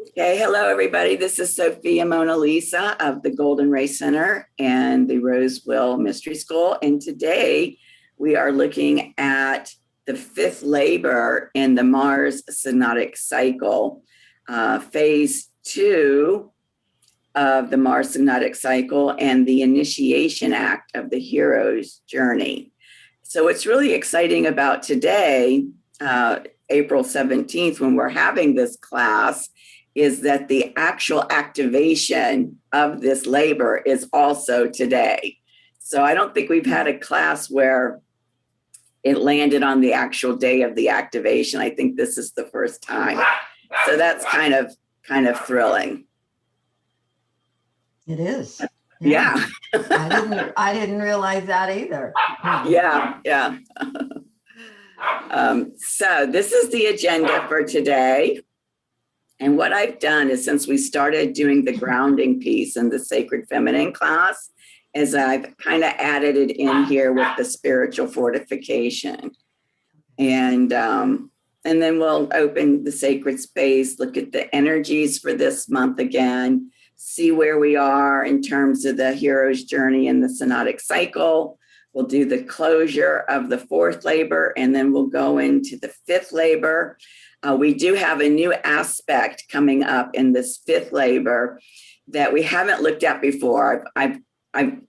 Okay, hello everybody. This is Sofia Mona Lisa of the Golden Ray Center and the Roseville Mystery School. And today we are looking at the fifth labor in the Mars Synodic cycle, phase 2 of the Mars Synodic cycle and the initiation act of the hero's journey. So what's really exciting about today, April 17th, when we're having this class, is that the actual activation of this labor is also today. So I don't think we've had a class where it landed on the actual day of the activation. I think this is the first time. So that's kind of thrilling. It is. Yeah. I didn't realize that either. Yeah. So this is the agenda for today. And what I've done is, since we started doing the grounding piece in the Sacred Feminine class, is I've kind of added it in here with the spiritual fortification. And then we'll open the sacred space, look at the energies for this month again, see where we are in terms of the hero's journey in the synodic cycle. We'll do the closure of the fourth labor, and then we'll go into the fifth labor. We do have a new aspect coming up in this fifth labor that we haven't looked at before.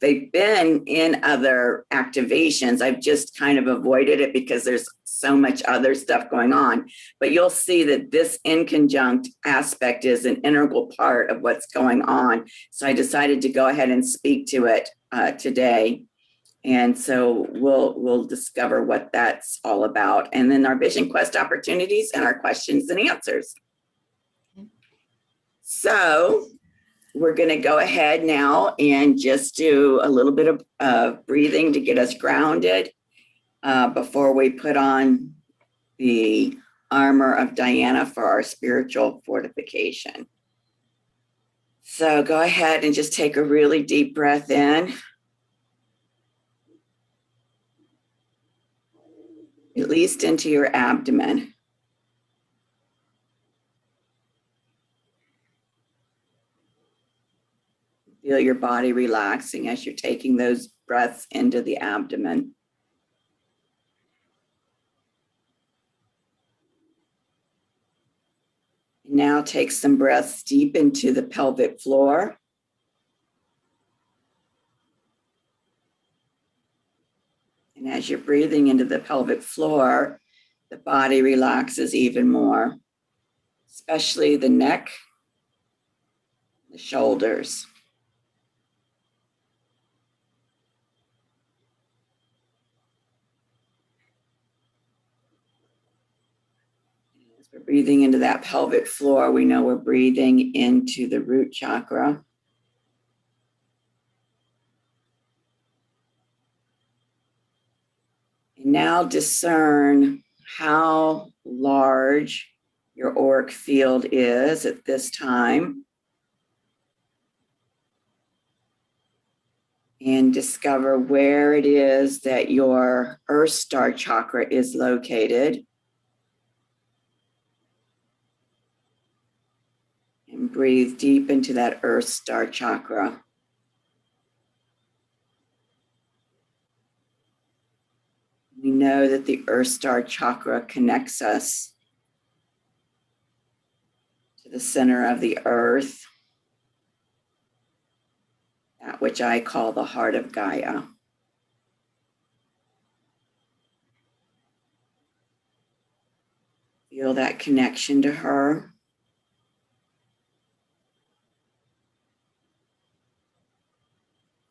They've been in other activations. I've just kind of avoided it because there's so much other stuff going on. But you'll see that this inconjunct aspect is an integral part of what's going on. So I decided to go ahead and speak to it today. And so we'll discover what that's all about. And then our vision quest opportunities and our questions and answers. So we're going to go ahead now and just do a little bit of breathing to get us grounded before we put on the armor of Diana for our spiritual fortification. So go ahead and just take a really deep breath in. At least into your abdomen. Feel your body relaxing as you're taking those breaths into the abdomen. Now take some breaths deep into the pelvic floor. And as you're breathing into the pelvic floor, the body relaxes even more, especially the neck, the shoulders. As we're breathing into that pelvic floor, we know we're breathing into the root chakra. And now discern how large your auric field is at this time. And discover where it is that your Earth Star chakra is located. And breathe deep into that Earth Star chakra. We know that the Earth Star chakra connects us to the center of the earth, that which I call the heart of Gaia. Feel that connection to her.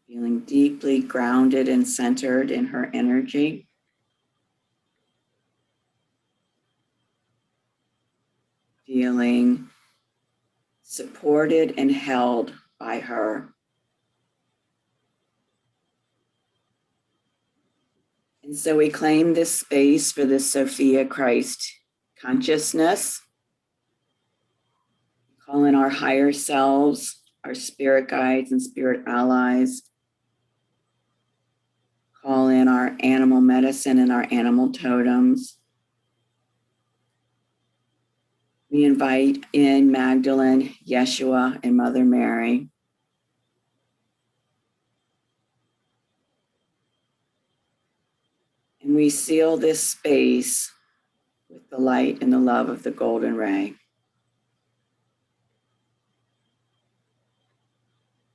Feeling deeply grounded and centered in her energy. Feeling supported and held by her. And so we claim this space for the Sophia Christ consciousness. Call in our higher selves, our spirit guides and spirit allies. Call in our animal medicine and our animal totems. We We invite in Magdalene, Yeshua, and Mother Mary. And we seal this space with the light and the love of the golden ray.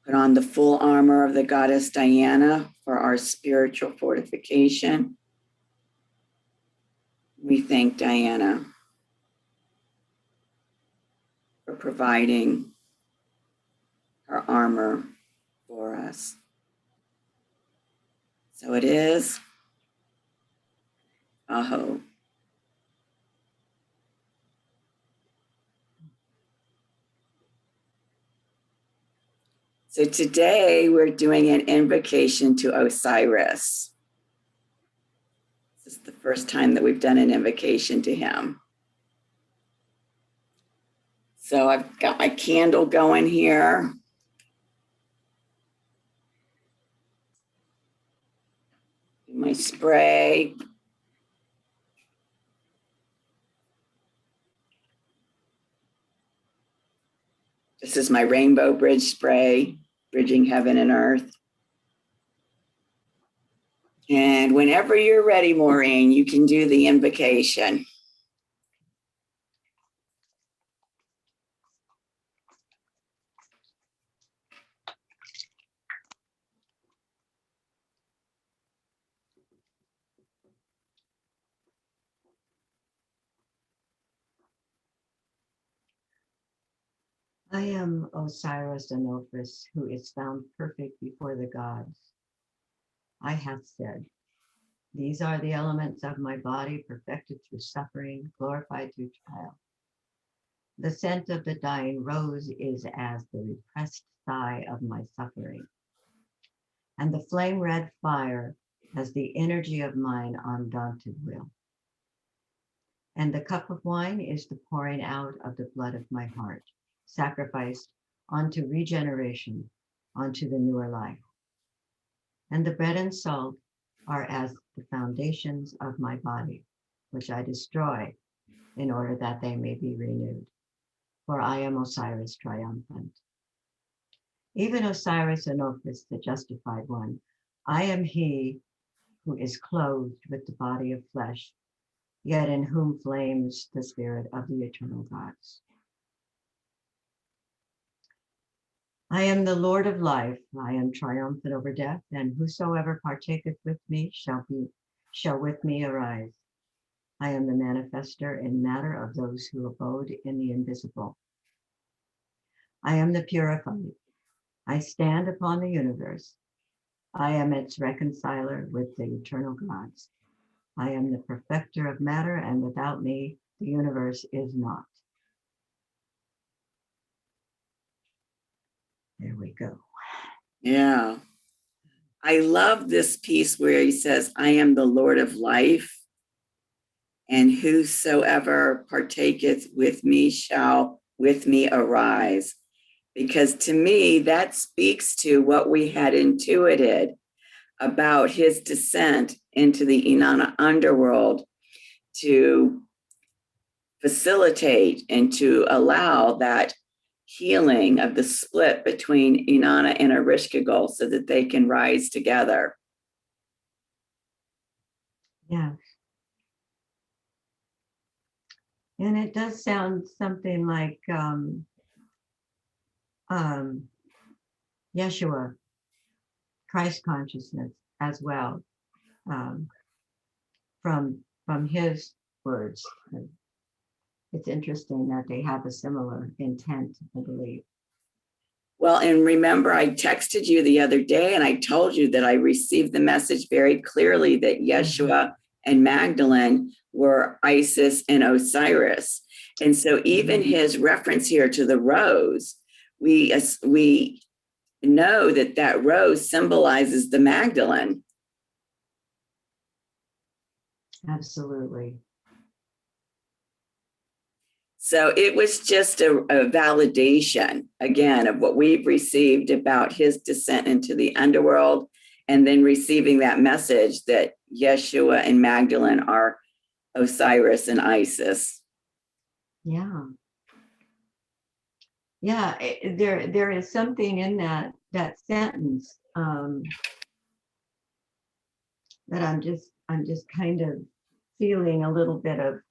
Put on the full armor of the goddess Diana for our spiritual fortification. We thank Diana for providing her armor for us. So it is. Aho. So today we're doing an invocation to Osiris. This is the first time that we've done an invocation to him. So I've got my candle going here. My spray. This is my Rainbow Bridge spray, bridging heaven and earth. And whenever you're ready, Maureen, you can do the invocation. I am Osiris Anophis, who is found perfect before the gods. I have said, these are the elements of my body, perfected through suffering, glorified through trial. The scent of the dying rose is as the repressed sigh of my suffering, and the flame red fire as the energy of mine undaunted will. And the cup of wine is the pouring out of the blood of my heart, sacrificed onto regeneration, onto the newer life. And the bread and salt are as the foundations of my body, which I destroy in order that they may be renewed. For I am Osiris triumphant. Even Osiris Anophis, the justified one, I am he who is clothed with the body of flesh, yet in whom flames the spirit of the eternal gods. I am the Lord of life. I am triumphant over death, and whosoever partaketh with me shall with me arise. I am the manifester in matter of those who abode in the invisible. I am the purified. I stand upon the universe. I am its reconciler with the eternal gods. I am the perfecter of matter, and without me, the universe is not. There we go. Yeah. I love this piece where he says, I am the Lord of life, and whosoever partaketh with me shall with me arise. Because to me, that speaks to what we had intuited about his descent into the Inanna underworld to facilitate and to allow that healing of the split between Inanna and Ereshkigal so that they can rise together. Yeah. And it does sound something like Yeshua, Christ consciousness as well, from his words. It's interesting that they have a similar intent, I believe. Well, and remember, I texted you the other day and I told you that I received the message very clearly that Yeshua and Magdalene were Isis and Osiris. And so even his reference here to the rose, we know that that rose symbolizes the Magdalene. Absolutely. So it was just a validation, again, of what we've received about his descent into the underworld, and then receiving that message that Yeshua and Magdalene are Osiris and Isis. Yeah. Yeah, there is something in that sentence that I'm just kind of feeling a little bit of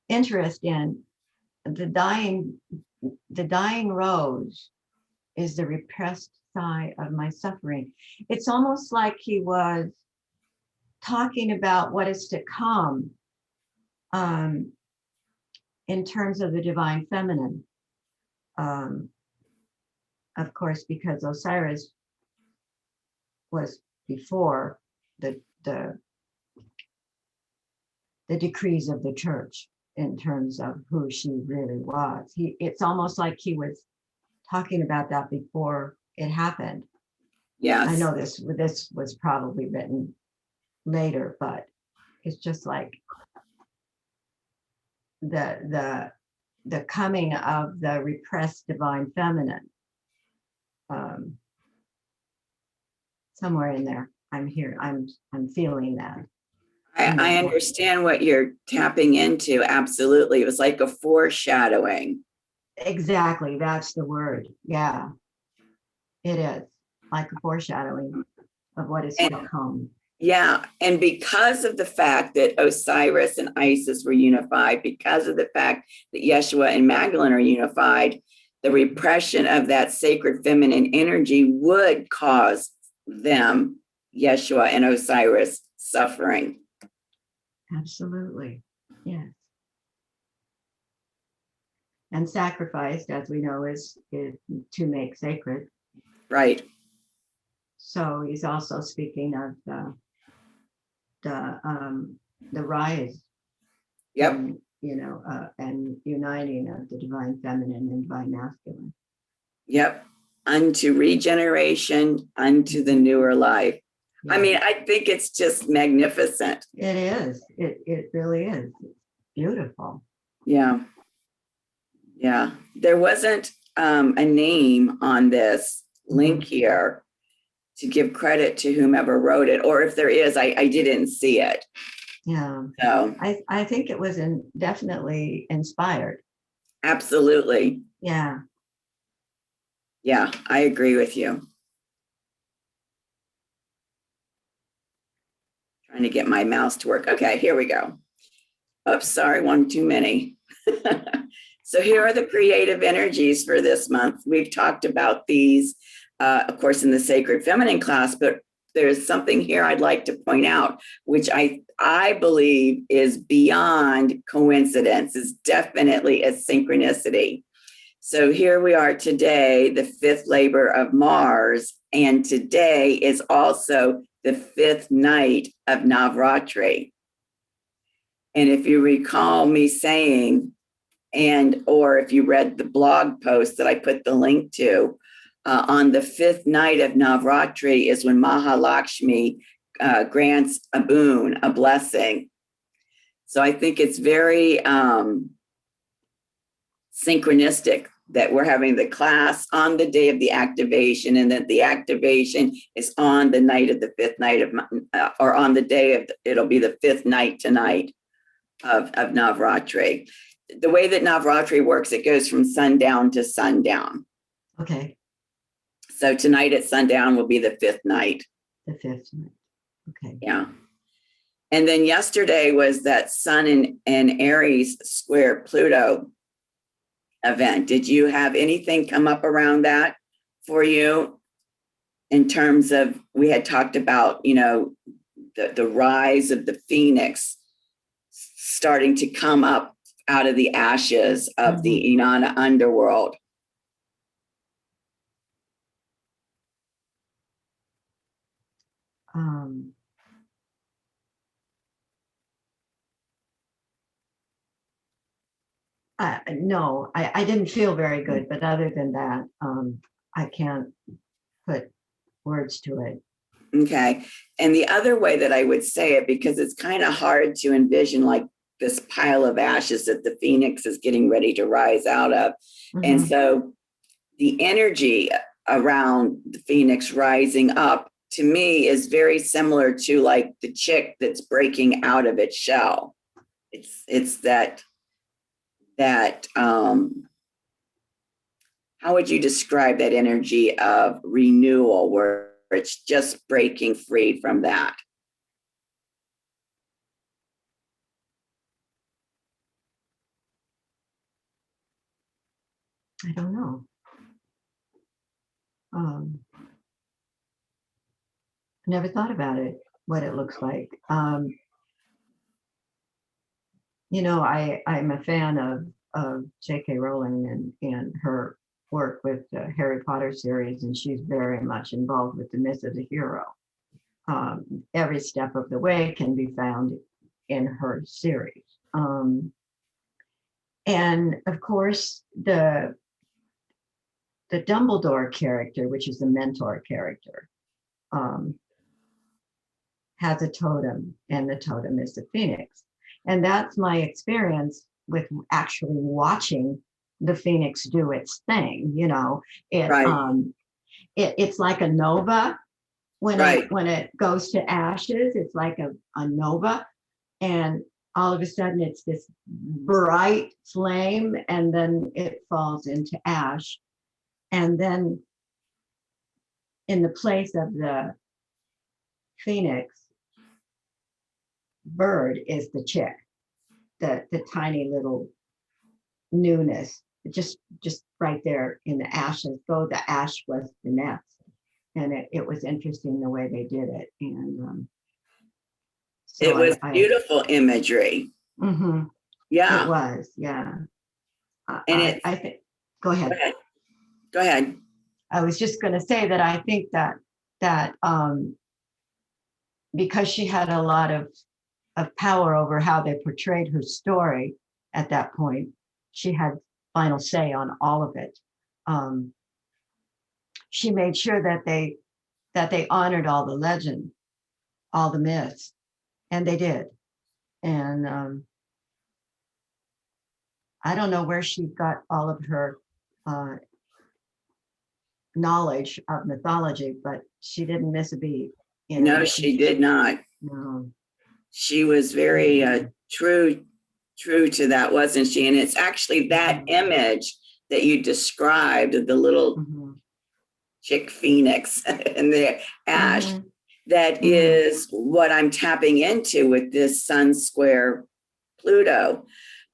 interest in. The dying rose is the repressed sigh of my suffering. It's almost like he was talking about what is to come in terms of the divine feminine. Of course, because Osiris was before the decrees of the church in terms of who she really was. It's almost like he was talking about that before it happened. Yes. I know this was probably written later, but it's just like the coming of the repressed divine feminine. Somewhere in there, I'm feeling that. I understand what you're tapping into. Absolutely. It was like a foreshadowing. Exactly. That's the word. Yeah, it is like a foreshadowing of what is to come. Yeah. And because of the fact that Osiris and Isis were unified, because of the fact that Yeshua and Magdalene are unified, the repression of that sacred feminine energy would cause them, Yeshua and Osiris, suffering. Absolutely. Yes. And sacrificed, as we know, is to make sacred. Right. So he's also speaking of the rise. Yep. And, and uniting of the divine feminine and divine masculine. Yep. Unto regeneration, unto the newer life. Yeah. I mean, I think it's just magnificent. It is. It really is. It's beautiful. Yeah. Yeah. There wasn't a name on this link here to give credit to whomever wrote it, or if there is, I didn't see it. Yeah. So I think it was definitely inspired. Absolutely. Yeah. Yeah, I agree with you. Trying to get my mouse to work. Okay, here we go. Oops, sorry, one too many. So here are the creative energies for this month. We've talked about these, of course, in the Sacred Feminine class, but there's something here I'd like to point out, which I believe is beyond coincidence, is definitely a synchronicity. So here we are today, the fifth labor of Mars, and today is also the fifth night of Navratri. And if you recall me saying, or if you read the blog post that I put the link to, on the fifth night of Navratri is when MahaLakshmi grants a boon, a blessing. So I think it's very synchronistic that we're having the class on the day of the activation, and that the activation is on the night of the fifth night of, or on the day of, it'll be the fifth night tonight of Navratri. The way that Navratri works, it goes from sundown to sundown. Okay. So tonight at sundown will be the fifth night. The fifth night. Okay. Yeah. And then yesterday was that Sun and Aries square Pluto event. Did you have anything come up around that for you in terms of, we had talked about, the rise of the phoenix starting to come up out of the ashes of the Inanna underworld. No, I didn't feel very good, but other than that, I can't put words to it. Okay. And the other way that I would say it, because it's kind of hard to envision like this pile of ashes that the phoenix is getting ready to rise out of. And so the energy around the phoenix rising up, to me, is very similar to like the chick that's breaking out of its shell. It's that that, how would you describe that energy of renewal where it's just breaking free from that? I don't know. I never thought about it, what it looks like. You know, I'm a fan of J.K. Rowling and her work with the Harry Potter series, and she's very much involved with the myth of the hero. Every step of the way can be found in her series. And of course, the Dumbledore character, which is the mentor character, has a totem, and the totem is the phoenix. And that's my experience with actually watching the phoenix do its thing. You know, it's like a nova when it goes to ashes. It's like a nova, and all of a sudden it's this bright flame, and then it falls into ash, and then in the place of the phoenix bird is the chick, the tiny little newness, just right there in the ashes. Though the ash was the nest, and it was interesting the way they did it. And so it was beautiful imagery. Mm-hmm. Yeah, it was. Yeah, and I think. Go ahead. Go ahead. I was just going to say that I think that because she had a lot of power over how they portrayed her story at that point, she had final say on all of it. She made sure that they honored all the legend, all the myths, and they did. And I don't know where she got all of her knowledge of mythology, but she didn't miss a beat. No, she did not. No. She was very true to that, wasn't she? And it's actually that image that you described of the little chick phoenix and the ash that is what I'm tapping into with this Sun square Pluto,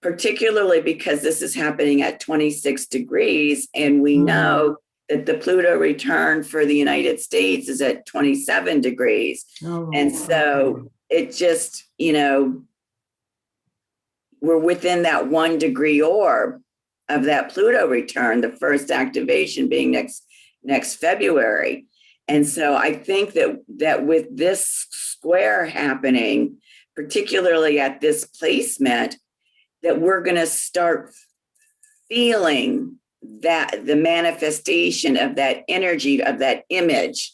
particularly because this is happening at 26 degrees, and we know that the Pluto return for the United States is at 27 degrees. And so it just, you know, we're within that 1 degree orb of that Pluto return, the first activation being next February. And so I think that with this square happening, particularly at this placement, that we're going to start feeling that the manifestation of that energy, of that image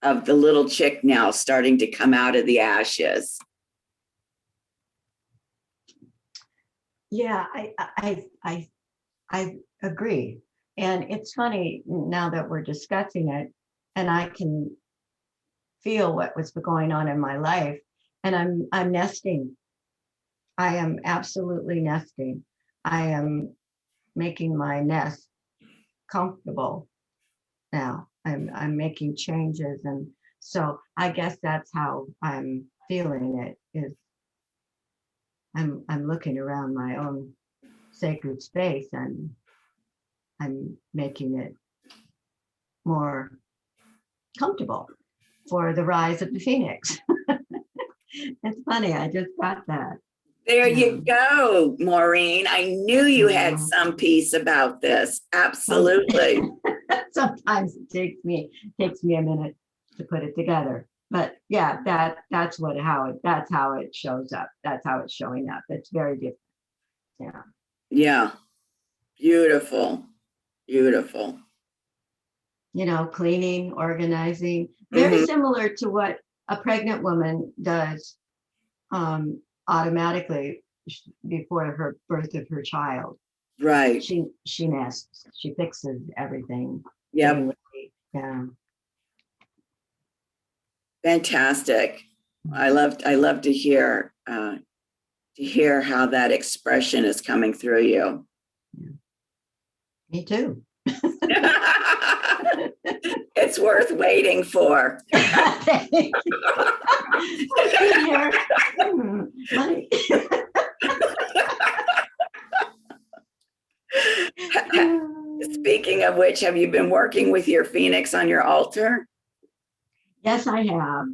of the little chick now starting to come out of the ashes. Yeah, I agree. And it's funny now that we're discussing it, and I can feel what was going on in my life, and I'm nesting. I am absolutely nesting. I am making my nest comfortable now. I'm making changes, and so I guess that's how I'm feeling it. Is I'm looking around my own sacred space, and I'm making it more comfortable for the rise of the phoenix. It's funny, I just got that. There you go, Maureen. I knew you had some piece about this. Absolutely. Sometimes it takes me a minute to put it together. But yeah, that's how it shows up. That's how it's showing up. It's very different. Yeah. Yeah. Beautiful. Beautiful. You know, cleaning, organizing, very similar to what a pregnant woman does automatically before her birth of her child. Right. She nests, she fixes everything. Yep. Yeah. Fantastic. I love to hear to hear how that expression is coming through you. Me too. It's worth waiting for. Thank you. I'll sit here. Speaking of which, have you been working with your Phoenix on your altar? Yes, I have.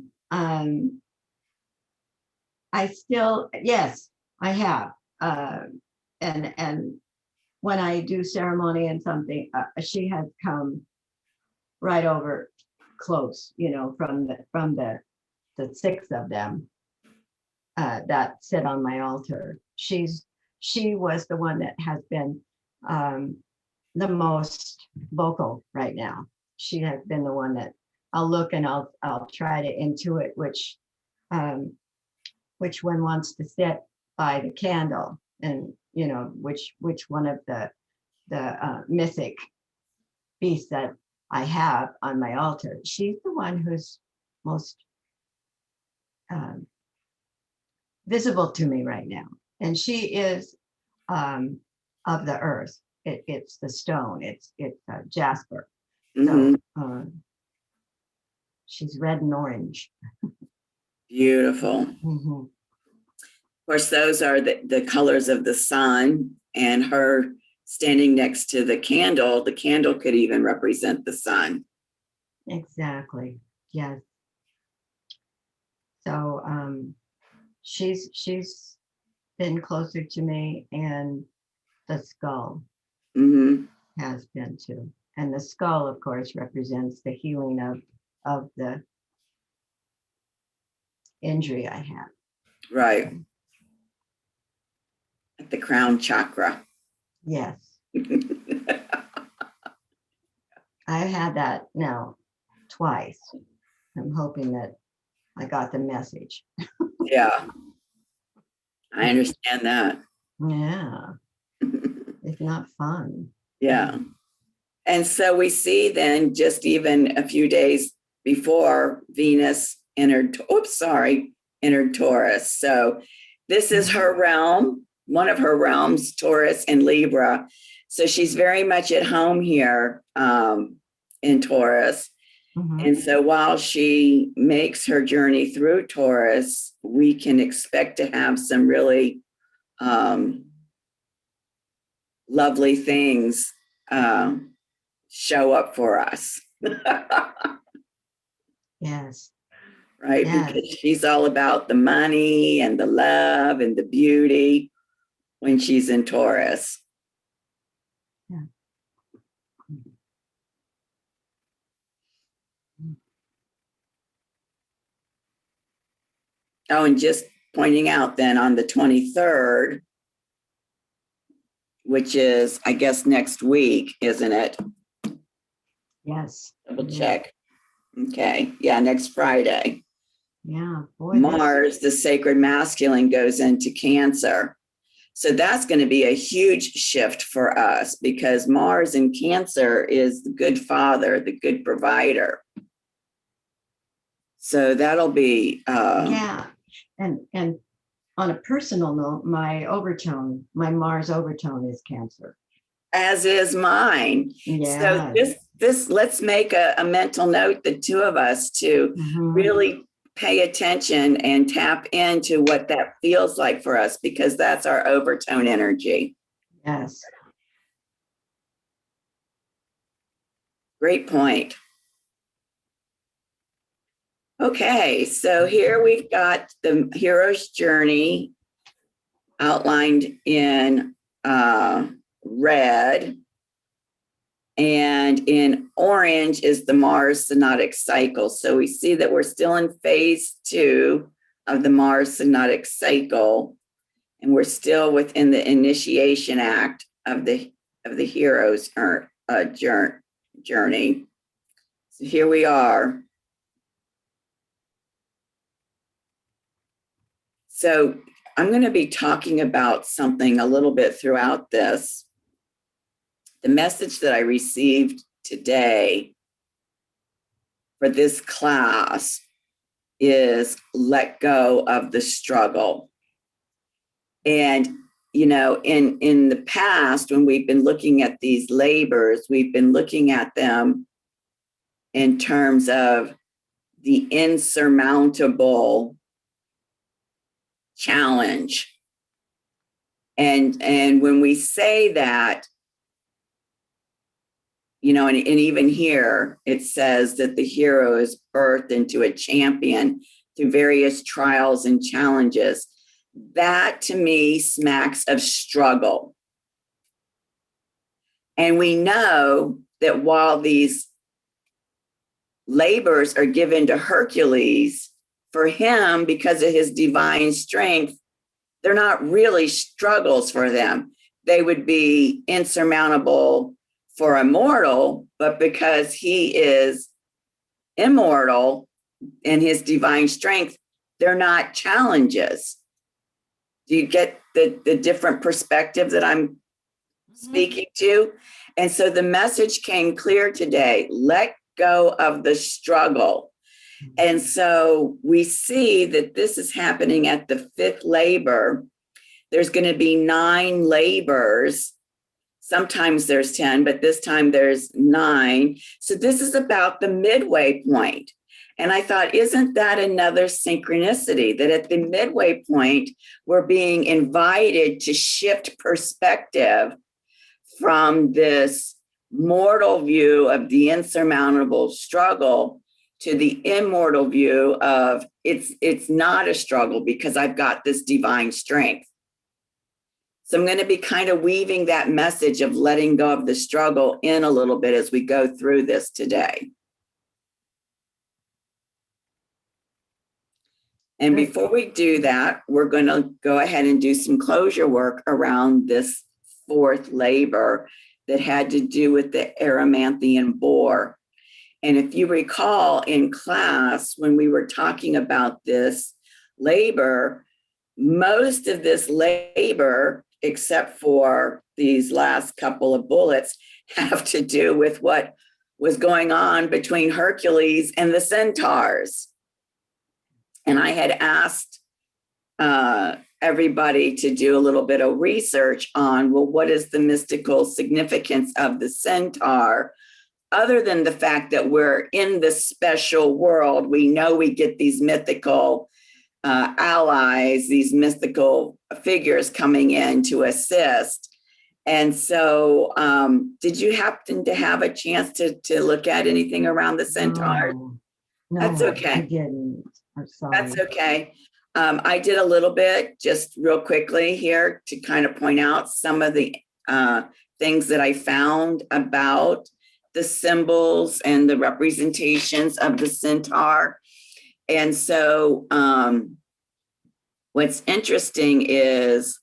Yes, I have. And when I do ceremony and something, she has come right over close, from the six of them that sit on my altar. She was the one that has been the most vocal right now. She has been the one that I'll look and I'll try to intuit which one wants to sit by the candle, and which one of the mythic beasts that I have on my altar. She's the one who's most visible to me right now, and she is of the earth. It's the stone. It's jasper. Mm-hmm. So she's red and orange. Beautiful. Mm-hmm. Of course, those are the colors of the sun, and her standing next to the candle could even represent the sun. Exactly. Yes. So she's been closer to me, and the skull has been too. And the skull, of course, represents the healing of the injury I had. Right. At the crown chakra. Yes. I've had that now twice. I'm hoping that I got the message. Yeah. I understand that. Yeah. It's not fun. Yeah. And so we see then, just even a few days before, Venus entered Taurus. So this is her realm, one of her realms, Taurus and Libra. So she's very much at home here in Taurus. Mm-hmm. And so while she makes her journey through Taurus, we can expect to have some really lovely things show up for us. Yes. Right? Yes. Because she's all about the money and the love and the beauty when she's in Taurus. Yeah. Oh, and just pointing out then, on the 23rd, which is, I guess, next week, isn't it? Yes. Double check. Okay. Yeah, next Friday. Yeah. Boy, Mars, the sacred masculine, goes into Cancer. So that's going to be a huge shift for us, because Mars in Cancer is the good father, the good provider. So that'll be yeah. And on a personal note, my Mars overtone is Cancer. As is mine. Yeah. So this let's make a mental note, the two of us, to really pay attention and tap into what that feels like for us, because that's our overtone energy. Yes. Great point. Okay, so here we've got the hero's journey outlined in red, and in orange is the Mars Synodic cycle. So we see that we're still in phase 2 of the Mars Synodic cycle, and we're still within the initiation act of the hero's journey. So here we are. So I'm going to be talking about something a little bit throughout this. The message that I received today for this class is let go of the struggle. And, in the past, when we've been looking at these labors, we've been looking at them in terms of the insurmountable challenge. And when we say that, and even here, it says that the hero is birthed into a champion through various trials and challenges. That to me smacks of struggle. And we know that while these labors are given to Hercules, for him, because of his divine strength, they're not really struggles for them. They would be insurmountable for a mortal, but because he is immortal in his divine strength, they're not challenges. Do you get the different perspective that I'm speaking to? And so the message came clear today: let go of the struggle. And so we see that this is happening at the 5th labor. There's going to be 9 labors. Sometimes there's 10, but this time there's 9. So this is about the midway point. And I thought, isn't that another synchronicity that at the midway point, we're being invited to shift perspective from this mortal view of the insurmountable struggle to the immortal view of it's not a struggle because I've got this divine strength. So I'm going to be kind of weaving that message of letting go of the struggle in a little bit as we go through this today. And before we do that, we're going to go ahead and do some closure work around this 4th labor that had to do with the Erymanthian boar. And if you recall in class, when we were talking about this labor, most of this labor, except for these last couple of bullets, have to do with what was going on between Hercules and the Centaurs. And I had asked everybody to do a little bit of research on, well, what is the mystical significance of the Centaur? Other than the fact that we're in this special world, we know we get these mythical allies, these mystical figures coming in to assist. And so did you happen to have a chance to look at anything around the Centaur? No, That's okay. I didn't. I'm sorry. That's okay. I did a little bit, just real quickly here, to kind of point out some of the things that I found about the symbols and the representations of the Centaur. And so what's interesting is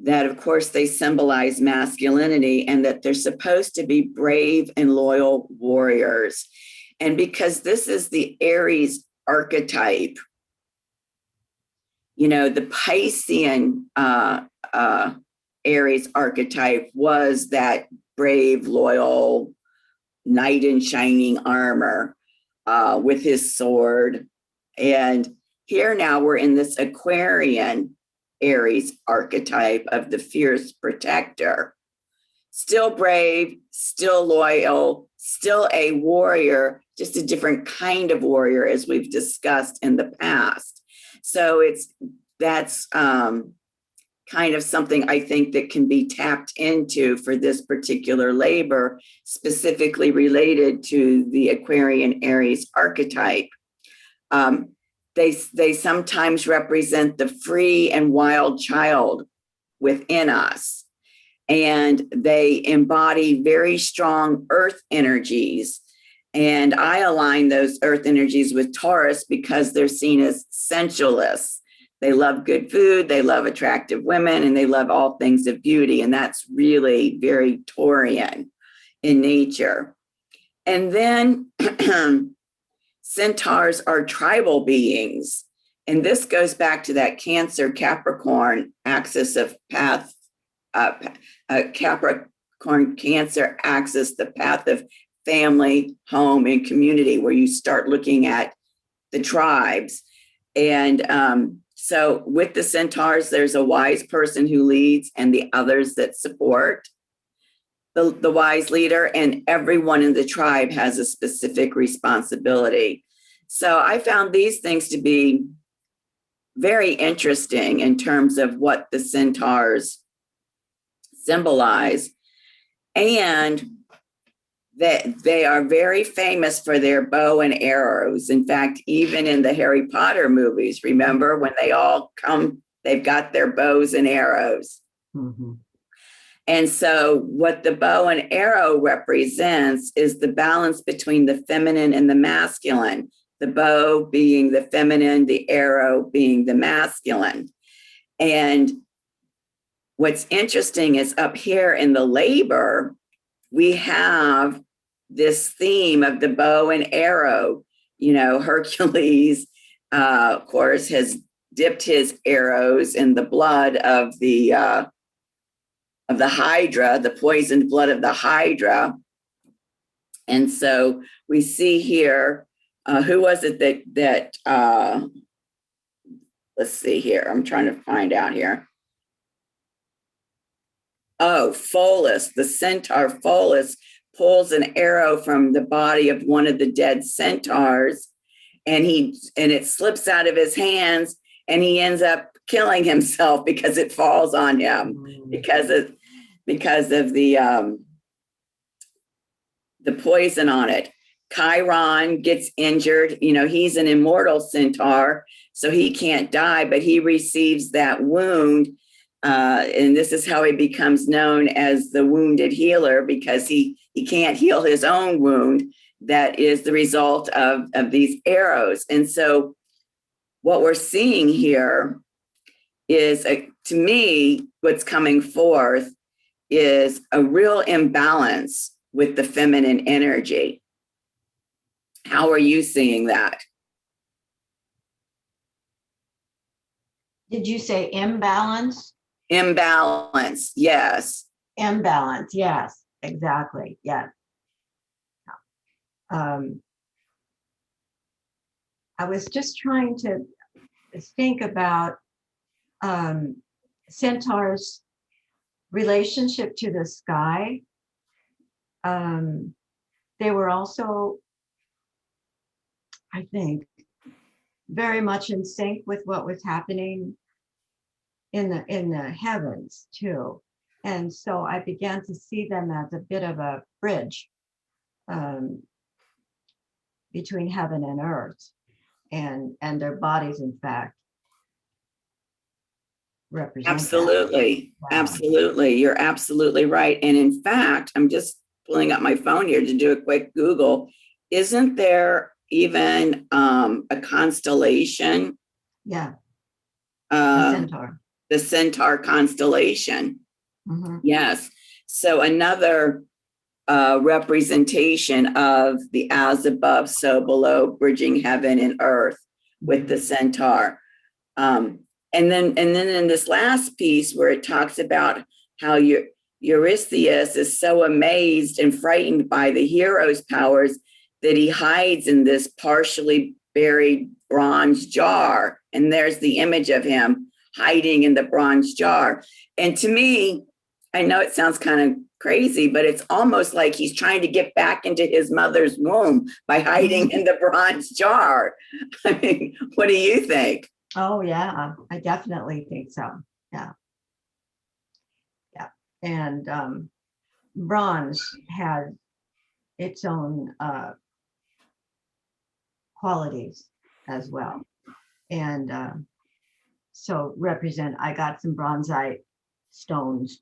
that, of course, they symbolize masculinity and that they're supposed to be brave and loyal warriors. And because this is the Aries archetype, the Piscean Aries archetype was that brave, loyal knight in shining armor with his sword. And here now we're in this Aquarian Aries archetype of the fierce protector. Still brave, still loyal, still a warrior, just a different kind of warrior, as we've discussed in the past. So that's kind of something I think that can be tapped into for this particular labor, specifically related to the Aquarian Aries archetype. They sometimes represent the free and wild child within us. And they embody very strong earth energies. And I align those earth energies with Taurus because they're seen as sensualists. They love good food, they love attractive women, and they love all things of beauty. And that's really very Taurian in nature. And then centaurs are tribal beings. And this goes back to that Cancer Capricorn axis of path, Capricorn Cancer axis, the path of family, home, and community, where you start looking at the tribes. And So with the centaurs, there's a wise person who leads and the others that support the wise leader, and everyone in the tribe has a specific responsibility. So I found these things to be very interesting in terms of what the centaurs symbolize, and that they are very famous for their bow and arrows. In fact, even in the Harry Potter movies, remember when they all come, they've got their bows and arrows. Mm-hmm. And so what the bow and arrow represents is the balance between the feminine and the masculine, the bow being the feminine, the arrow being the masculine. And what's interesting is up here in the labor, we have this theme of the bow and arrow. You know, Hercules, of course, has dipped his arrows in the blood of the Hydra, the poisoned blood of the Hydra. And so we see here, who was it that let's see here. I'm trying to find out here. Oh, Pholus, the centaur Pholus pulls an arrow from the body of one of the dead centaurs, and it slips out of his hands, and he ends up killing himself because it falls on him because of the poison on it. Chiron gets injured. You know, he's an immortal centaur, so he can't die, but he receives that wound. And this is how he becomes known as the wounded healer, because he can't heal his own wound that is the result of these arrows. And so what we're seeing here is, to me, what's coming forth is a real imbalance with the feminine energy. How are you seeing that? Did you say imbalance? Imbalance, yes. Imbalance, yes, exactly, yes. I was just trying to think about Centaur's relationship to the sky. They were also, I think, very much in sync with what was happening in the heavens too. And so I began to see them as a bit of a bridge between heaven and earth, and their bodies, in fact, represent Absolutely. that. Absolutely. You're absolutely right. And in fact, I'm just pulling up my phone here to do a quick Google. Isn't there even a constellation? Yeah. The Centaur. The Centaur constellation. Mm-hmm. Yes. So another representation of the as above, so below, bridging heaven and earth with the centaur. And then in this last piece where it talks about how Eurystheus is so amazed and frightened by the hero's powers that he hides in this partially buried bronze jar. And there's the image of him hiding in the bronze jar. And to me, I know it sounds kind of crazy, but it's almost like he's trying to get back into his mother's womb by hiding in the bronze jar. I mean, what do you think? Oh, yeah, I definitely think so. Yeah. Yeah. And bronze has its own qualities as well. And so I got some bronzite stones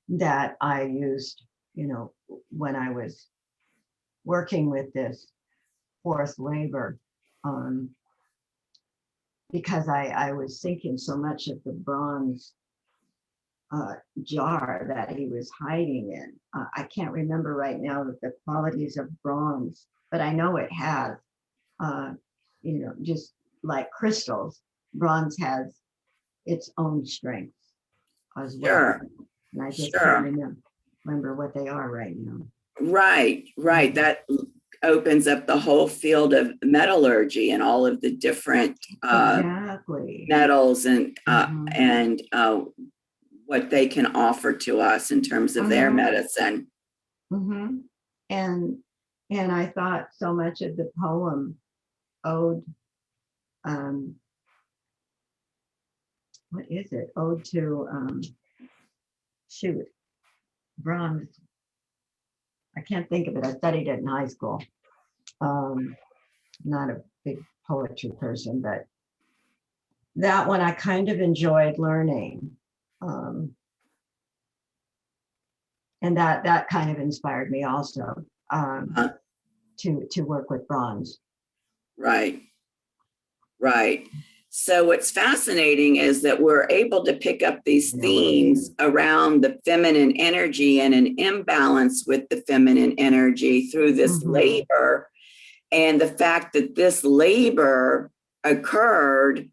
that I used, when I was working with this fourth labor, because I was thinking so much of the bronze jar that he was hiding in. I can't remember right now the qualities of bronze, but I know it has, just like crystals, bronze has its own strengths as well. Sure. And I just can't remember what they are right now. Right. That opens up the whole field of metallurgy and all of the different exactly. metals and Mhm. what they can offer to us in terms of their medicine. Mm-hmm. And I thought so much of the poem ode, what is it? Ode to bronze. I can't think of it. I studied it in high school. Not a big poetry person, but that one I kind of enjoyed learning. And that kind of inspired me also to work with bronze. Right. So what's fascinating is that we're able to pick up these themes around the feminine energy and an imbalance with the feminine energy through this labor, and the fact that this labor occurred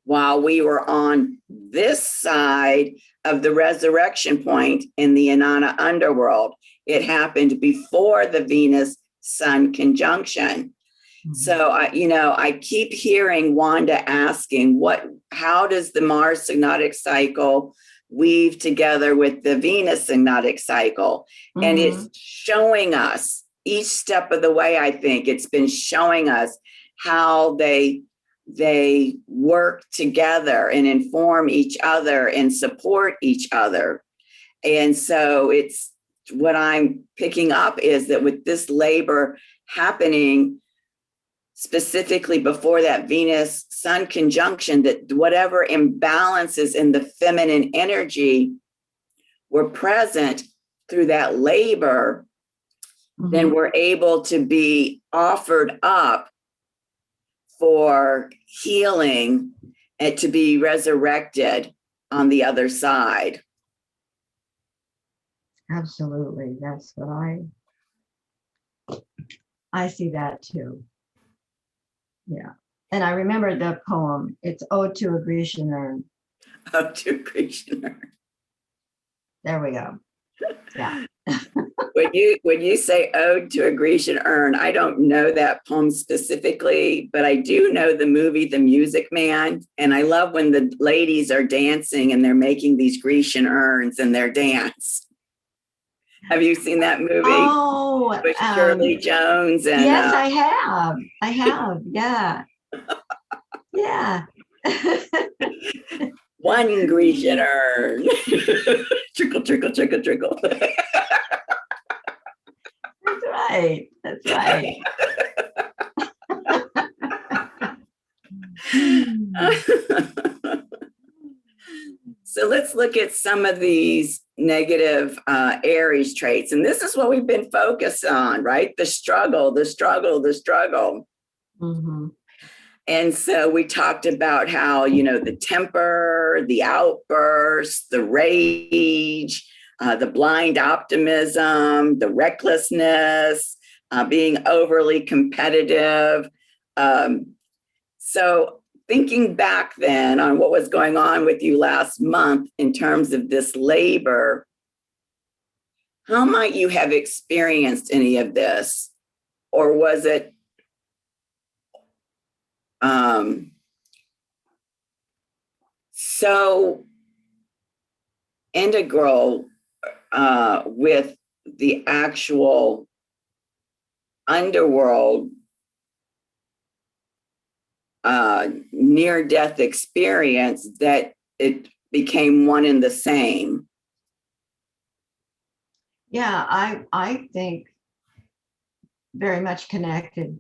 while we were on this side of the resurrection point in the Inanna underworld. It happened before the Venus Sun conjunction. So I keep hearing Wanda asking, how does the Mars Synodic cycle weave together with the Venus Synodic cycle? And it's showing us each step of the way. I think it's been showing us how they work together and inform each other and support each other. And so it's what I'm picking up is that with this labor happening specifically before that Venus Sun conjunction, that whatever imbalances in the feminine energy were present through that labor, then we're able to be offered up for healing and to be resurrected on the other side. Absolutely. That's what I see that too. Yeah. And I remember the poem. It's Ode to a Grecian Urn. Ode to a Grecian Urn. There we go. Yeah. When you say Ode to a Grecian Urn, I don't know that poem specifically, but I do know the movie The Music Man. And I love when the ladies are dancing and they're making these Grecian urns in their dance. Have you seen that movie? Oh, with Shirley Jones and yes, I have. Yeah. Yeah. One Grecian urn. Trickle, trickle, trickle, trickle. That's right. So let's look at some of these negative Aries traits. And this is what we've been focused on, right? The struggle. And so we talked about how, the temper, the outburst, the rage, the blind optimism, the recklessness, being overly competitive. So thinking back then on what was going on with you last month in terms of this labor, how might you have experienced any of this? Or was it so integral with the actual underworld near-death experience that it became one and the same? Yeah, I think very much connected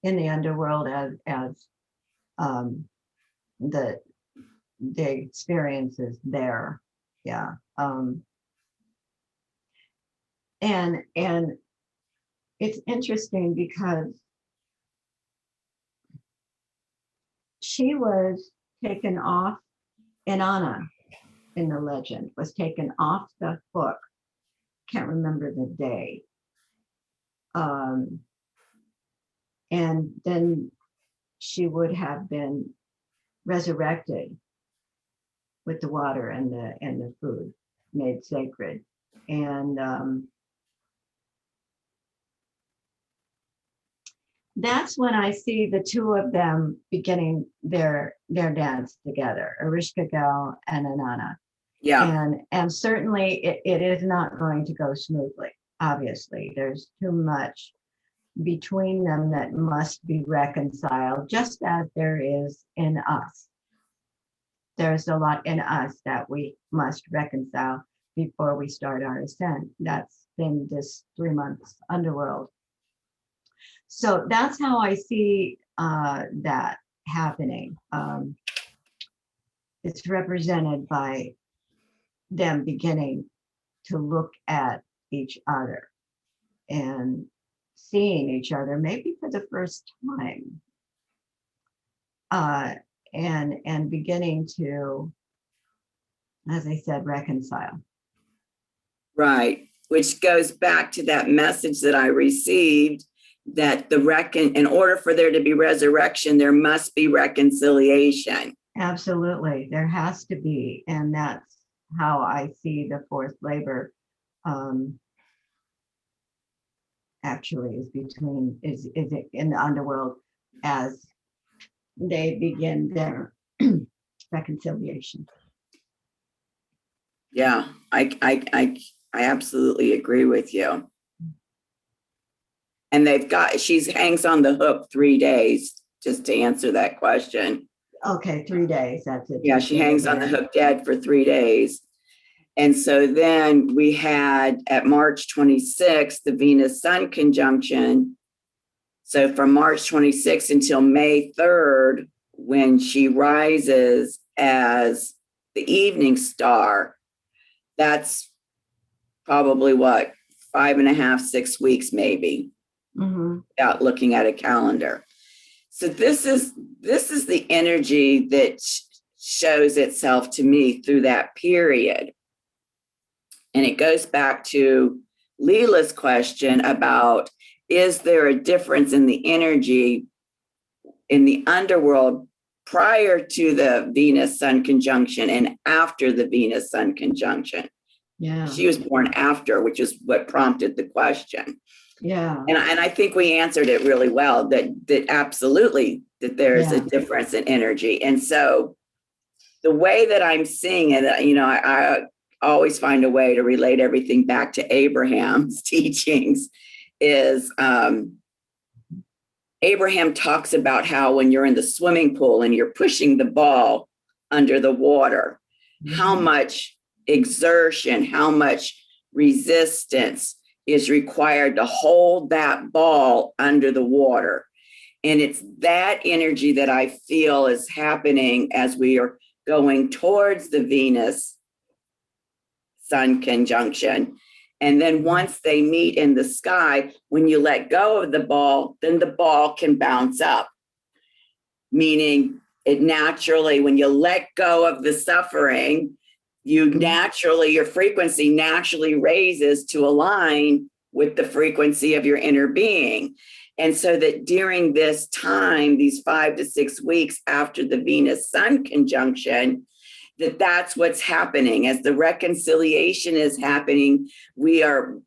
in the underworld as the experiences there. Yeah. And it's interesting because she was taken off, Inanna in the legend was taken off the hook. Can't remember the day. And then she would have been resurrected with the water and the food made sacred. And that's when I see the two of them beginning their dance together, Arishka Gal and Anana. Yeah. And certainly it is not going to go smoothly. Obviously, there's too much between them that must be reconciled, just as there is in us. There's a lot in us that we must reconcile before we start our ascent. That's been this 3 months underworld. So that's how I see that happening. It's represented by them beginning to look at each other and seeing each other, maybe for the first time, and beginning to, as I said, reconcile. Right. Which goes back to that message that I received, that in order for there to be resurrection, there must be reconciliation. Absolutely, there has to be, and that's how I see the fourth labor. Actually, is in the underworld as they begin their reconciliation. Yeah, I absolutely agree with you. And she hangs on the hook 3 days, just to answer that question. Okay, 3 days, that's it. Yeah, she hangs on the hook dead for 3 days. And so then we had at March 26th, the Venus Sun conjunction. So from March 26th until May 3rd, when she rises as the evening star, that's probably what, 5.5, 6 weeks, maybe, without looking at a calendar. So this is the energy that shows itself to me through that period. And it goes back to Leela's question about, is there a difference in the energy in the underworld prior to the Venus Sun conjunction and after the Venus Sun conjunction? Yeah. She was born after, which is what prompted the question. Yeah. And I think we answered it really well, that absolutely, that there's a difference in energy. And so the way that I'm seeing it, I always find a way to relate everything back to Abraham's teachings, is Abraham talks about how when you're in the swimming pool and you're pushing the ball under the water, how much exertion, how much resistance is required to hold that ball under the water. And it's that energy that I feel is happening as we are going towards the Venus Sun conjunction. And then once they meet in the sky, when you let go of the ball, then the ball can bounce up. Meaning it naturally, when you let go of the suffering, your frequency naturally raises to align with the frequency of your inner being. And so that during this time, these 5 to 6 weeks after the Venus Sun conjunction, that's what's happening. As the reconciliation is happening,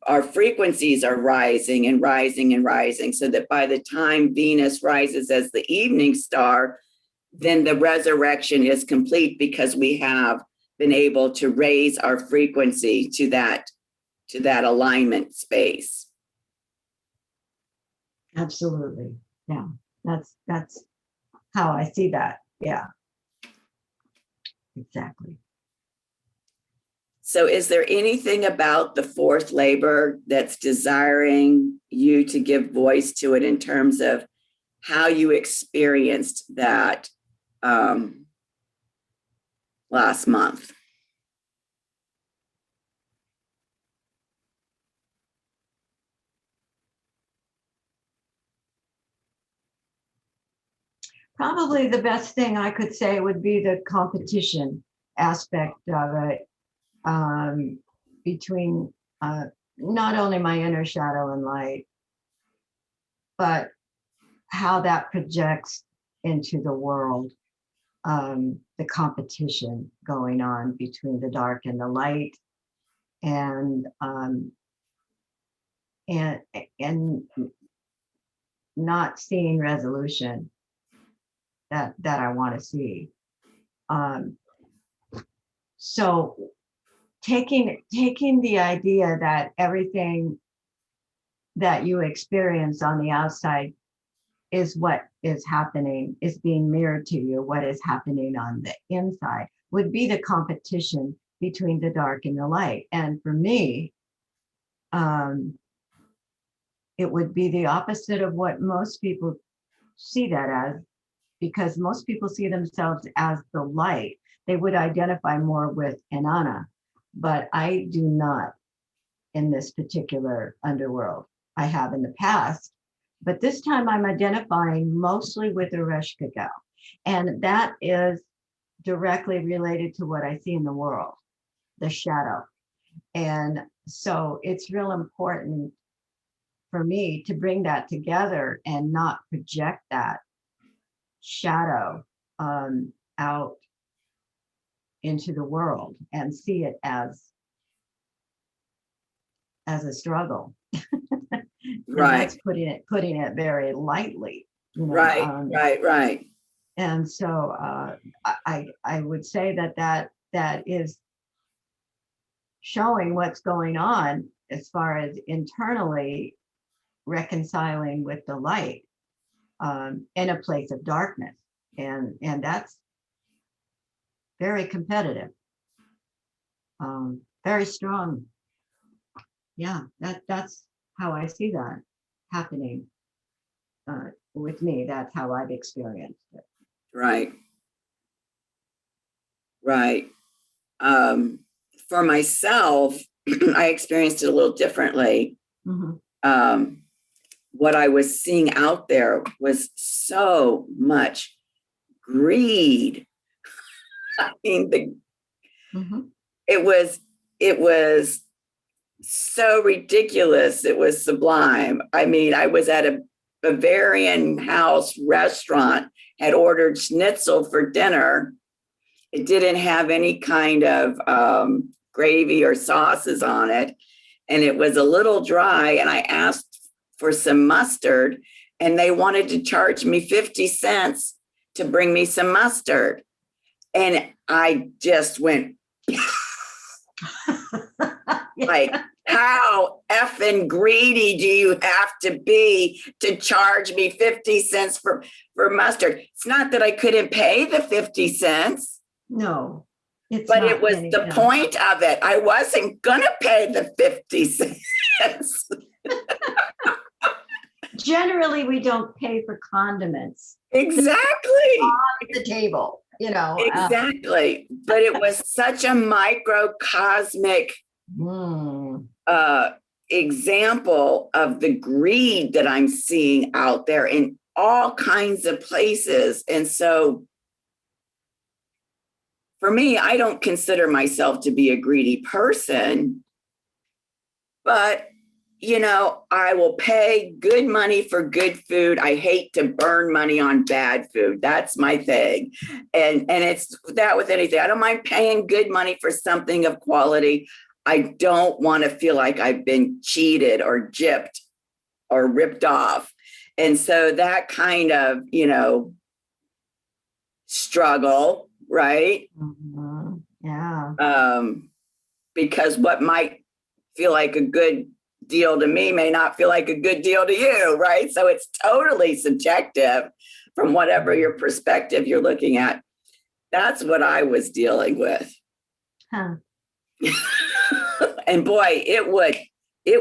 our frequencies are rising and rising and rising, so that by the time Venus rises as the evening star, then the resurrection is complete, because we have been able to raise our frequency to that alignment space. Absolutely. Yeah. That's how I see that. Yeah. Exactly. So is there anything about the fourth labor that's desiring you to give voice to it in terms of how you experienced that last month? Probably the best thing I could say would be the competition aspect of it, between not only my inner shadow and light, but how that projects into the world, the competition going on between the dark and the light, and not seeing resolution that I want to see. So taking the idea that everything that you experience on the outside is what is happening, is being mirrored to you, what is happening on the inside, would be the competition between the dark and the light. And for me, it would be the opposite of what most people see that as, because most people see themselves as the light. They would identify more with Inanna, but I do not in this particular underworld. I have in the past, but this time I'm identifying mostly with Ereshkigal. And that is directly related to what I see in the world, the shadow. And so it's real important for me to bring that together and not project that shadow out into the world and see it as a struggle. Right. That's putting it very lightly. You know? Right. And so I would say that is showing what's going on as far as internally reconciling with the light in a place of darkness, and that's very competitive, very strong. Yeah, that's how I see that happening with me. That's how I've experienced it. Right. For myself, I experienced it a little differently. Mm-hmm. What I was seeing out there was so much greed. I mean, it was so ridiculous. It was sublime. I mean, I was at a Bavarian house restaurant, had ordered schnitzel for dinner. It didn't have any kind of gravy or sauces on it. And it was a little dry. And I asked for some mustard, and they wanted to charge me 50 cents to bring me some mustard. And I just went, like, how effing greedy do you have to be to charge me 50 cents for mustard? It's not that I couldn't pay the 50 cents. No, but it was the point of it. I wasn't going to pay the 50 cents. Generally, we don't pay for condiments. Exactly. On the table, you know. Exactly. But it was such a microcosmic example of the greed that I'm seeing out there in all kinds of places. And so for me, I don't consider myself to be a greedy person, but you know, I will pay good money for good food. I hate to burn money on bad food. That's my thing. And it's that with anything. I don't mind paying good money for something of quality. I don't want to feel like I've been cheated or gypped or ripped off. And so that kind of, you know, struggle, right? Mm-hmm. Yeah. Because what might feel like a good deal to me may not feel like a good deal to you, right? So it's totally subjective from whatever your perspective you're looking at. That's what I was dealing with. Huh. And boy, it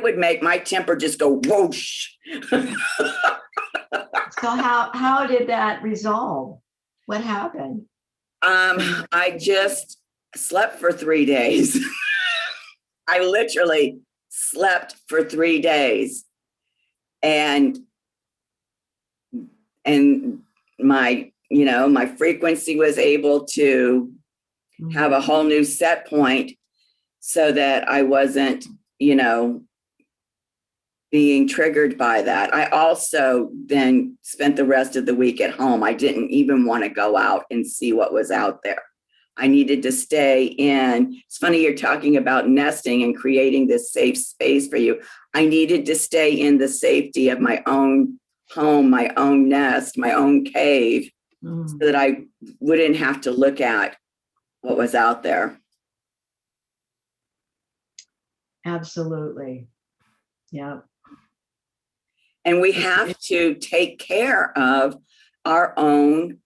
would make my temper just go whoosh. So how did that resolve? What happened? I just slept for 3 days. I literally slept for 3 days, and my, you know, my frequency was able to have a whole new set point so that I wasn't, you know, being triggered by that. I also then spent the rest of the week at home. I didn't even want to go out and see what was out there. I needed to stay in. It's funny you're talking about nesting and creating this safe space for you. I needed to stay in the safety of my own home, my own nest, my own cave, Mm. so that I wouldn't have to look at what was out there. Absolutely. Yeah. And we have to take care of our own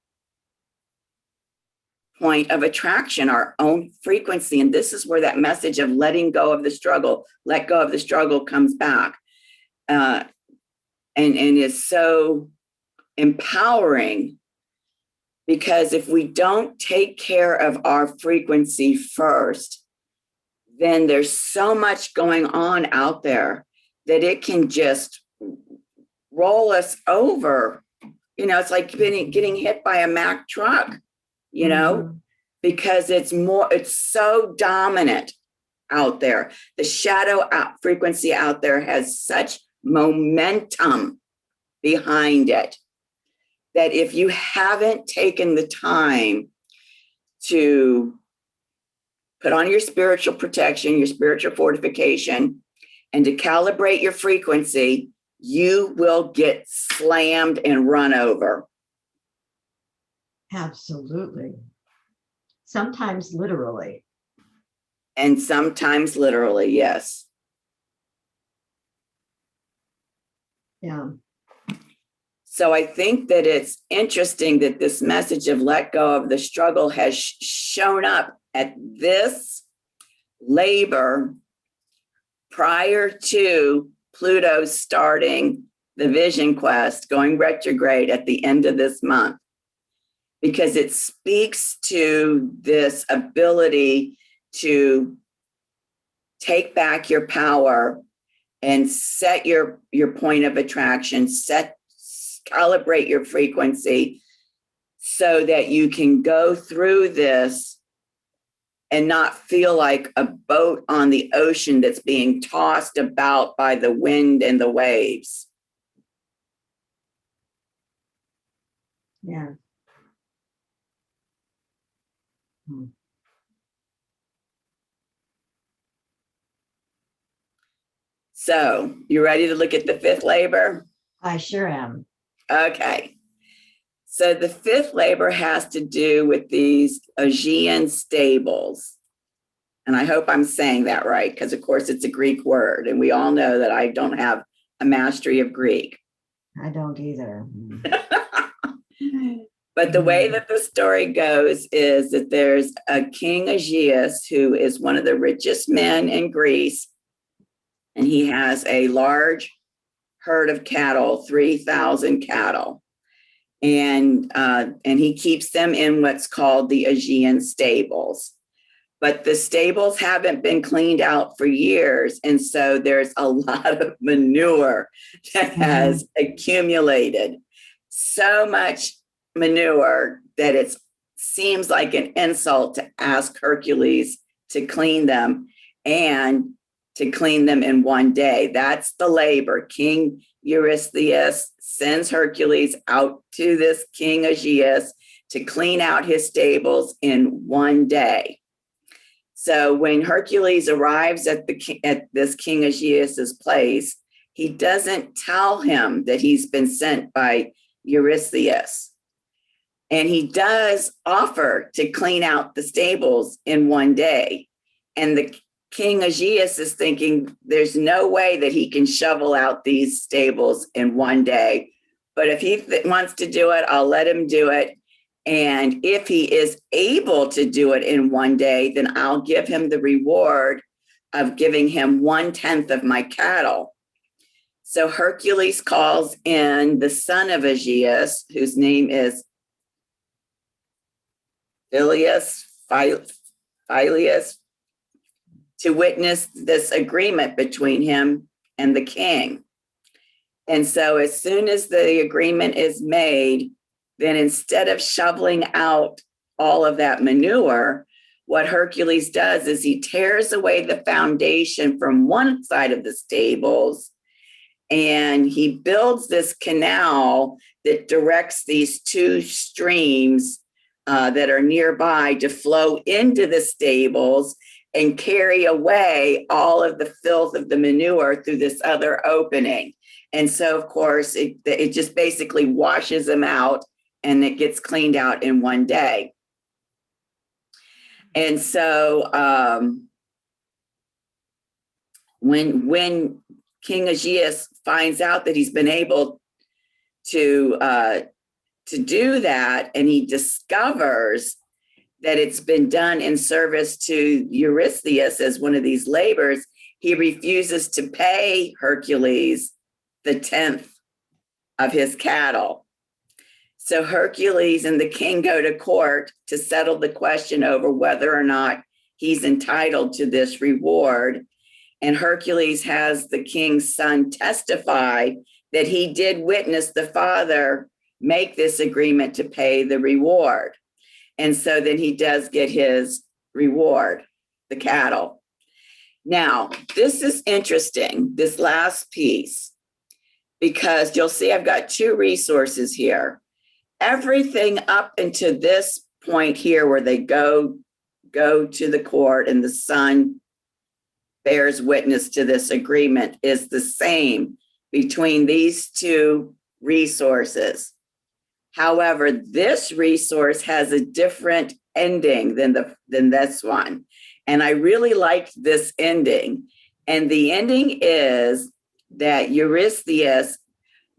point of attraction, our own frequency. And this is where that message of letting go of the struggle, let go of the struggle comes back. And is so empowering, because if we don't take care of our frequency first, then there's so much going on out there that it can just roll us over. You know, it's like getting hit by a Mack truck, you know, because it's so dominant out there. The shadow frequency out there has such momentum behind it that if you haven't taken the time to put on your spiritual protection, your spiritual fortification, and to calibrate your frequency, you will get slammed and run over. Absolutely. Sometimes literally. And sometimes literally, yes. Yeah. So I think that it's interesting that this message of let go of the struggle has shown up at this labor prior to Pluto starting the vision quest, going retrograde at the end of this month, because it speaks to this ability to take back your power and set your point of attraction, calibrate your frequency so that you can go through this and not feel like a boat on the ocean that's being tossed about by the wind and the waves. Yeah. So, you ready to look at the fifth labor? I sure am. Okay. So the fifth labor has to do with these Aegean stables. And I hope I'm saying that right, because of course it's a Greek word, and we all know that I don't have a mastery of Greek. I don't either. But the way that the story goes is that there's a King Aegeus who is one of the richest men in Greece, and he has a large herd of cattle, 3,000 cattle. And he keeps them in what's called the Aegean stables. But the stables haven't been cleaned out for years. And so there's a lot of manure that has accumulated. So much manure that it seems like an insult to ask Hercules to clean them, and to clean them in one day. That's the labor. King Eurystheus sends Hercules out to this King Aegeus to clean out his stables in one day. So when Hercules arrives at this King Aegeus's place, he doesn't tell him that he's been sent by Eurystheus. And he does offer to clean out the stables in one day. And the King Aegeus is thinking there's no way that he can shovel out these stables in one day. But if he wants to do it, I'll let him do it. And if he is able to do it in one day, then I'll give him the reward of giving him 1/10 of my cattle. So Hercules calls in the son of Aegeus, whose name is Phileas, to witness this agreement between him and the king. And so as soon as the agreement is made, then instead of shoveling out all of that manure, what Hercules does is he tears away the foundation from one side of the stables, and he builds this canal that directs these two streams that are nearby to flow into the stables and carry away all of the filth of the manure through this other opening. And so, of course, it just basically washes them out and it gets cleaned out in one day. And so when King Aegeus finds out that he's been able to do that, and he discovers that it's been done in service to Eurystheus as one of these labors, he refuses to pay Hercules the 10th of his cattle. So Hercules and the king go to court to settle the question over whether or not he's entitled to this reward. And Hercules has the king's son testify that he did witness the father make this agreement to pay the reward. And so then he does get his reward, the cattle. Now, this is interesting, this last piece, because you'll see I've got two resources here. Everything up until this point here where they go to the court and the son bears witness to this agreement is the same between these two resources. However, this resource has a different ending than this one. And I really liked this ending. And the ending is that Eurystheus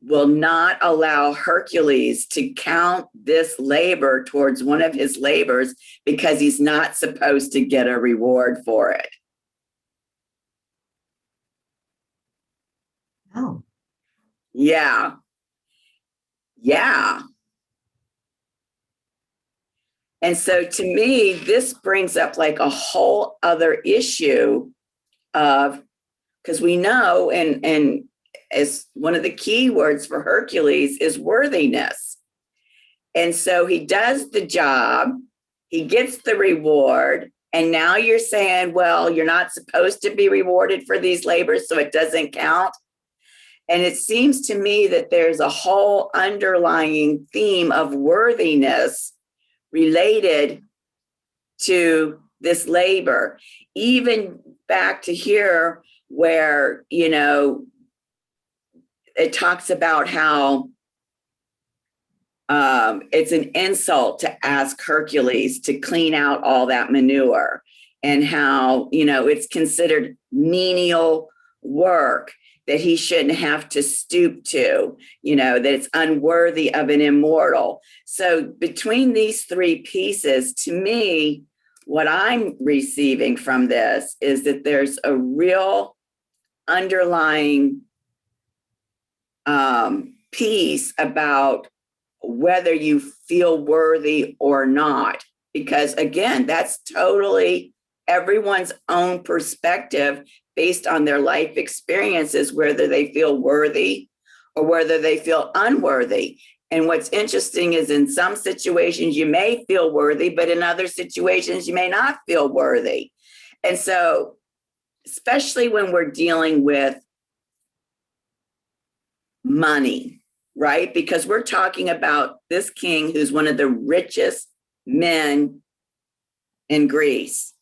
will not allow Hercules to count this labor towards one of his labors because he's not supposed to get a reward for it. Oh. Yeah. Yeah. And so to me, this brings up like a whole other issue of, because we know, and as one of the key words for Hercules is worthiness. And so he does the job, he gets the reward, and now you're saying, well, you're not supposed to be rewarded for these labors, so it doesn't count. And it seems to me that there's a whole underlying theme of worthiness related to this labor, even back to here where, you know, it talks about how it's an insult to ask Hercules to clean out all that manure, and how, you know, it's considered menial work that he shouldn't have to stoop to, you know, that it's unworthy of an immortal. So between these three pieces, to me, what I'm receiving from this is that there's a real underlying piece about whether you feel worthy or not. Because again, that's totally everyone's own perspective based on their life experiences, whether they feel worthy or whether they feel unworthy. And what's interesting is in some situations you may feel worthy, but in other situations you may not feel worthy. And so, especially when we're dealing with money, right? Because we're talking about this king who's one of the richest men in Greece.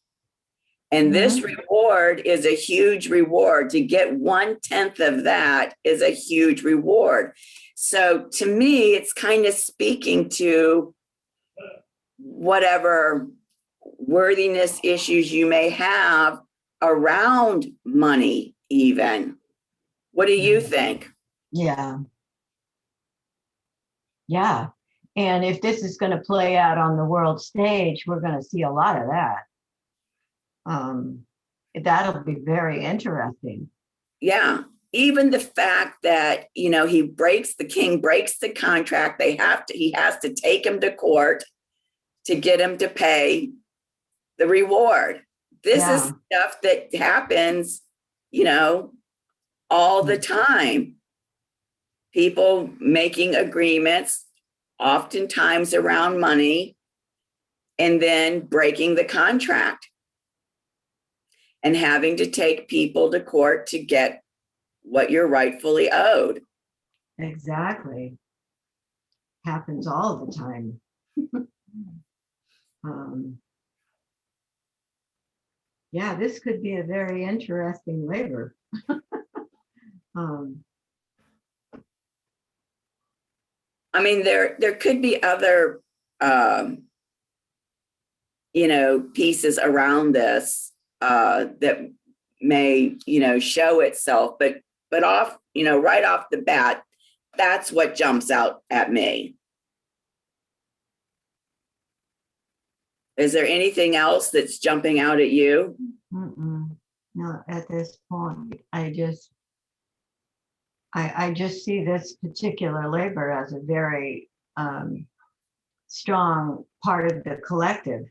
And this reward is a huge reward. To get 1/10 of that is a huge reward. So to me, it's kind of speaking to whatever worthiness issues you may have around money, even. What do you think? Yeah. Yeah. And if this is going to play out on the world stage, we're going to see a lot of that. That'll be very interesting. Yeah. Even the fact that, you know, the king breaks the contract. He has to take him to court to get him to pay the reward. This is stuff that happens, you know, all the time. People making agreements, oftentimes around money, and then breaking the contract and having to take people to court to get what you're rightfully owed. Exactly. Happens all the time. Yeah, this could be a very interesting labor. I mean, there could be other, pieces around this that may, show itself, but off, right off the bat, that's what jumps out at me. Is there anything else that's jumping out at you? No, at this point, I just see this particular labor as a very strong part of the collective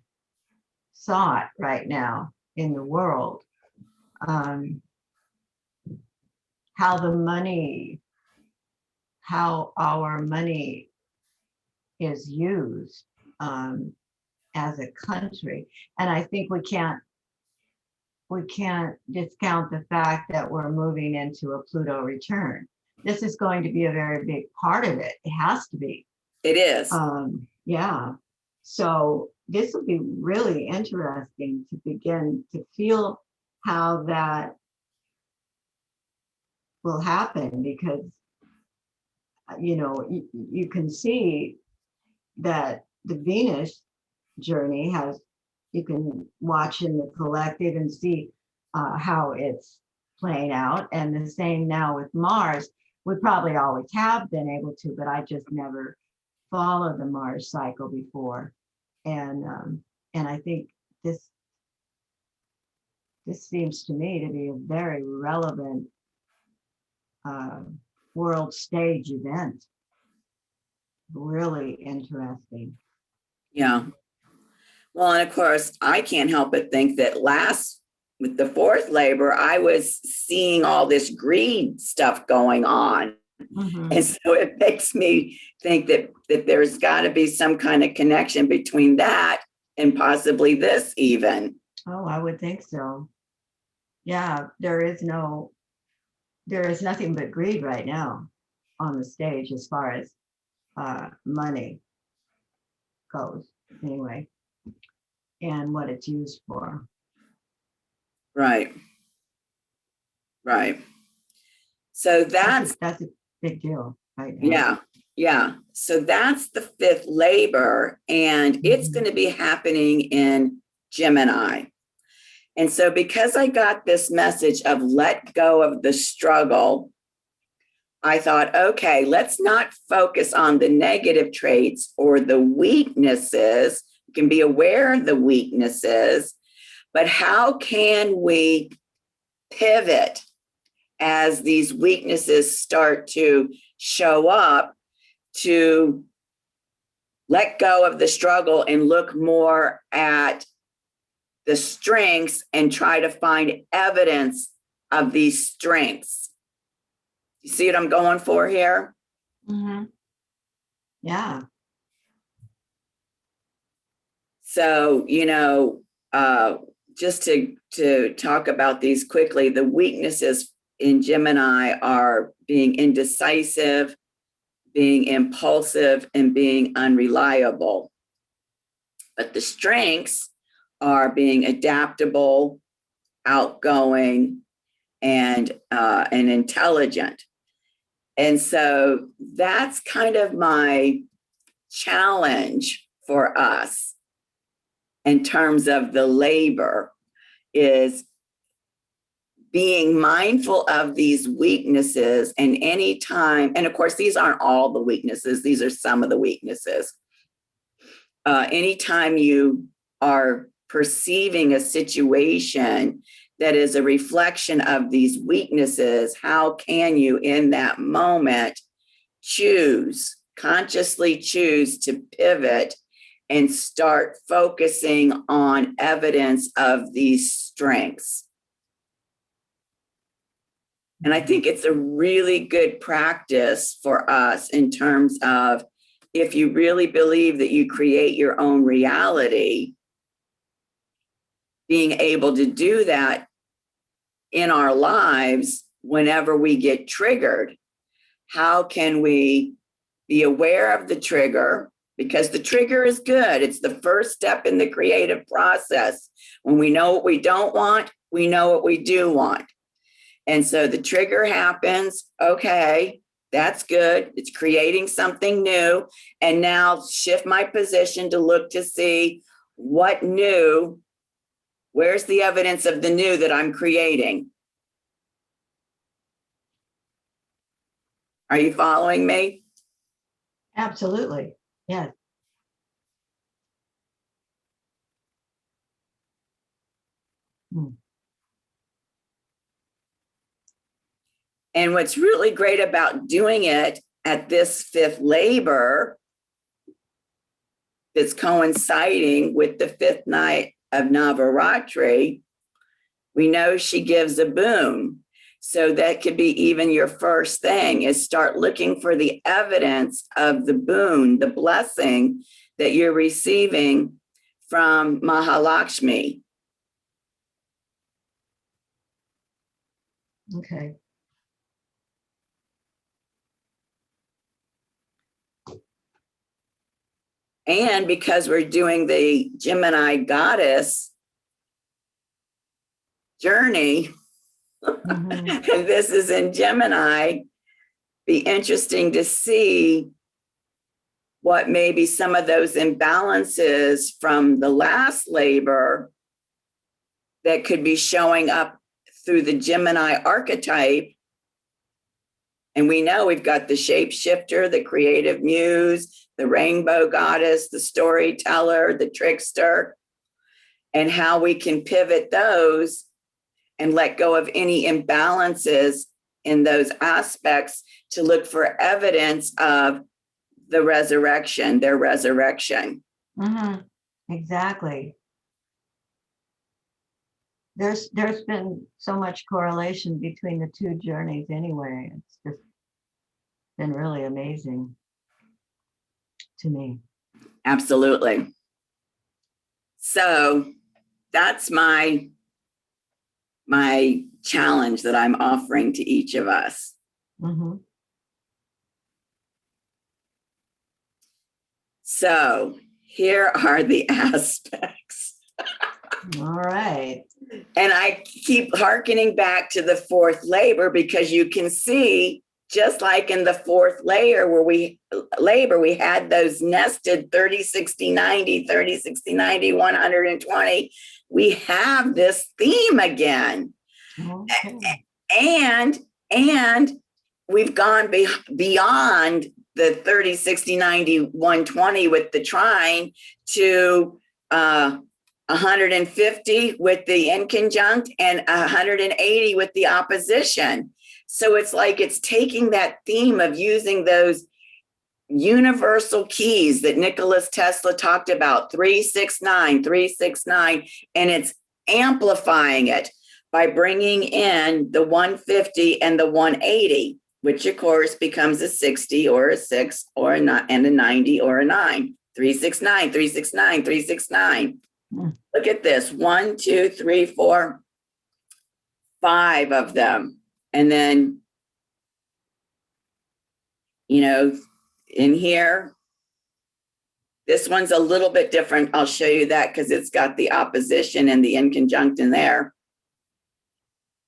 thought right now in the world. How our money is used as a country. And I think we can't discount the fact that we're moving into a Pluto return. This is going to be a very big part of it. It has to be. It is. Yeah. So this will be really interesting to begin to feel how that will happen, because you can see that the Venus journey you can watch in the collective and see how it's playing out. And the same now with Mars. We probably always have been able to, but I just never followed the Mars cycle before. And I think this seems to me to be a very relevant world stage event. Really interesting. Yeah. Well, and of course, I can't help but think that with the fourth labor, I was seeing all this greed stuff going on. Mm-hmm. And so it makes me think that there's got to be some kind of connection between that and possibly this even. Oh, I would think so. Yeah, there is nothing but greed right now on the stage as far as money goes, anyway, and what it's used for. Right. So that's a big deal right now. Yeah. Yeah. So that's the fifth labor, and it's going to be happening in Gemini. And so because I got this message of let go of the struggle, I thought, okay, let's not focus on the negative traits or the weaknesses. You can be aware of the weaknesses, but how can we pivot as these weaknesses start to show up, to let go of the struggle and look more at the strengths and try to find evidence of these strengths. You see what I'm going for here? Mm-hmm. Yeah. So, just to talk about these quickly, the weaknesses in Gemini are being indecisive, being impulsive, and being unreliable. But the strengths are being adaptable, outgoing, and intelligent. And so that's kind of my challenge for us in terms of the labor, is being mindful of these weaknesses. And anytime, and of course, these aren't all the weaknesses, these are some of the weaknesses. Anytime you are perceiving a situation that is a reflection of these weaknesses, how can you in that moment consciously choose to pivot and start focusing on evidence of these strengths? And I think it's a really good practice for us in terms of, if you really believe that you create your own reality, being able to do that in our lives whenever we get triggered. How can we be aware of the trigger, because the trigger is good. It's the first step in the creative process. When we know what we don't want, we know what we do want. And so the trigger happens. Okay, that's good. It's creating something new. And now shift my position to look to see what new, where's the evidence of the new that I'm creating? Are you following me? Absolutely. Yes. And what's really great about doing it at this fifth labor that's coinciding with the fifth night of Navratri, we know she gives a boon. So that could be even your first thing, is start looking for the evidence of the boon, the blessing that you're receiving from MahaLakshmi. Okay. And because we're doing the Gemini goddess journey, and this is in Gemini, be interesting to see what maybe some of those imbalances from the last labor that could be showing up through the Gemini archetype. And we know we've got the shapeshifter, the creative muse, the rainbow goddess, the storyteller, the trickster, and how we can pivot those and let go of any imbalances in those aspects to look for evidence of the resurrection, their resurrection. Exactly. There's been so much correlation between the two journeys anyway. It's just been really amazing to me. Absolutely. So that's my challenge that I'm offering to each of us. So here are the aspects. All right. And I keep hearkening back to the fourth labor, because you can see, just like in the fourth layer where we had those nested 30, 60, 90, 30, 60, 90, 120. We have this theme again. Okay. And we've gone beyond the 30, 60, 90, 120 with the trine to 150 with the inconjunct and 180 with the opposition. So it's like it's taking that theme of using those universal keys that Nikola Tesla talked about, 369, 369, and it's amplifying it by bringing in the 150 and the 180, which of course becomes a 60 or a 6 or a 9 and a 90 or a 9. 369, 369, 369. Look at this. 1, 2, 3, 4, 5 of them. And then, in here, this one's a little bit different. I'll show you that because it's got the opposition and the inconjunct in there.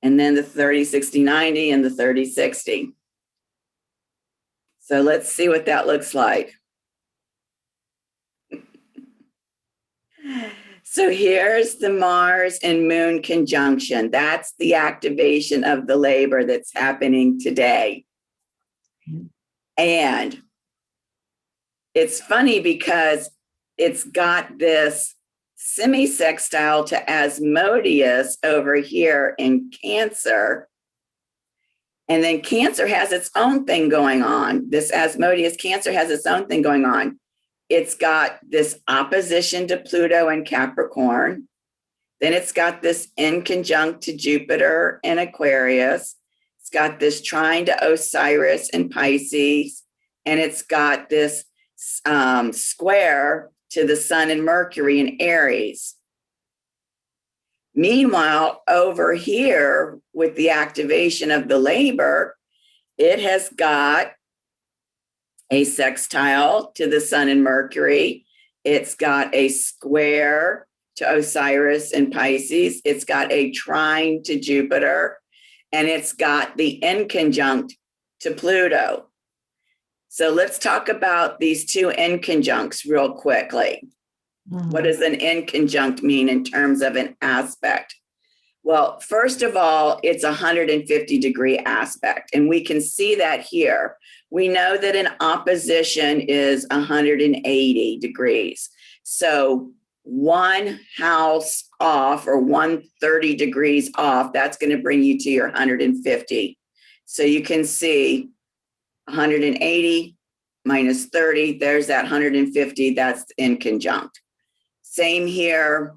And then the 30, 60, 90 and the 30, 60. So let's see what that looks like. So here's the Mars and Moon conjunction. That's the activation of the labor that's happening today. And it's funny because it's got this semi-sextile to Asmodeus over here in Cancer. And then Cancer has its own thing going on. This Asmodeus Cancer has its own thing going on. It's got this opposition to Pluto and Capricorn. Then it's got this inconjunct to Jupiter and Aquarius. It's got this trine to Osiris and Pisces. And it's got this square to the Sun and Mercury in Aries. Meanwhile, over here with the activation of the labor, it has got a sextile to the sun and Mercury. It's got a square to Osiris and Pisces. It's got a trine to Jupiter, and it's got the inconjunct to Pluto. So let's talk about these two inconjuncts real quickly. What does an inconjunct mean in terms of an aspect? Well, first of all, it's a 150-degree aspect, and we can see that here. We know that an opposition is 180 degrees. So one house off, or 130 degrees off, that's going to bring you to your 150. So you can see 180 minus 30, there's that 150, that's inconjunct. Same here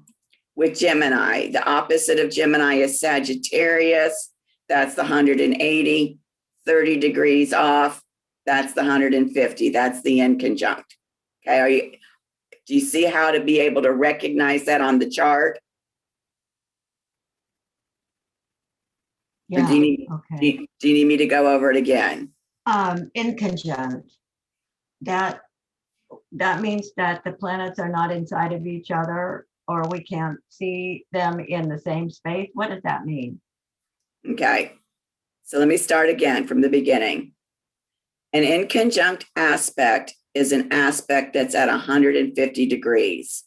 with Gemini. The opposite of Gemini is Sagittarius. That's the 180, 30 degrees off. That's the 150. That's the inconjunct. Okay. Do you see how to be able to recognize that on the chart? Yeah. Do you need me to go over it again? Inconjunct. That means that the planets are not inside of each other, or we can't see them in the same space. What does that mean? Okay. So let me start again from the beginning. An inconjunct aspect is an aspect that's at 150 degrees.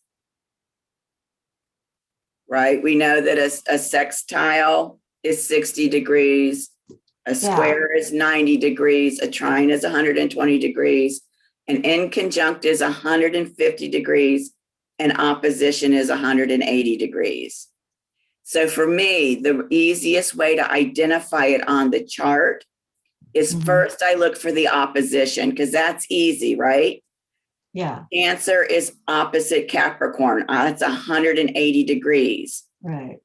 Right? We know that a sextile is 60 degrees, a square is 90 degrees, a trine is 120 degrees, an inconjunct is 150 degrees, and opposition is 180 degrees. So for me, the easiest way to identify it on the chart is first I look for the opposition, because that's easy, right? Yeah. Cancer is opposite Capricorn. That's 180 degrees. Right.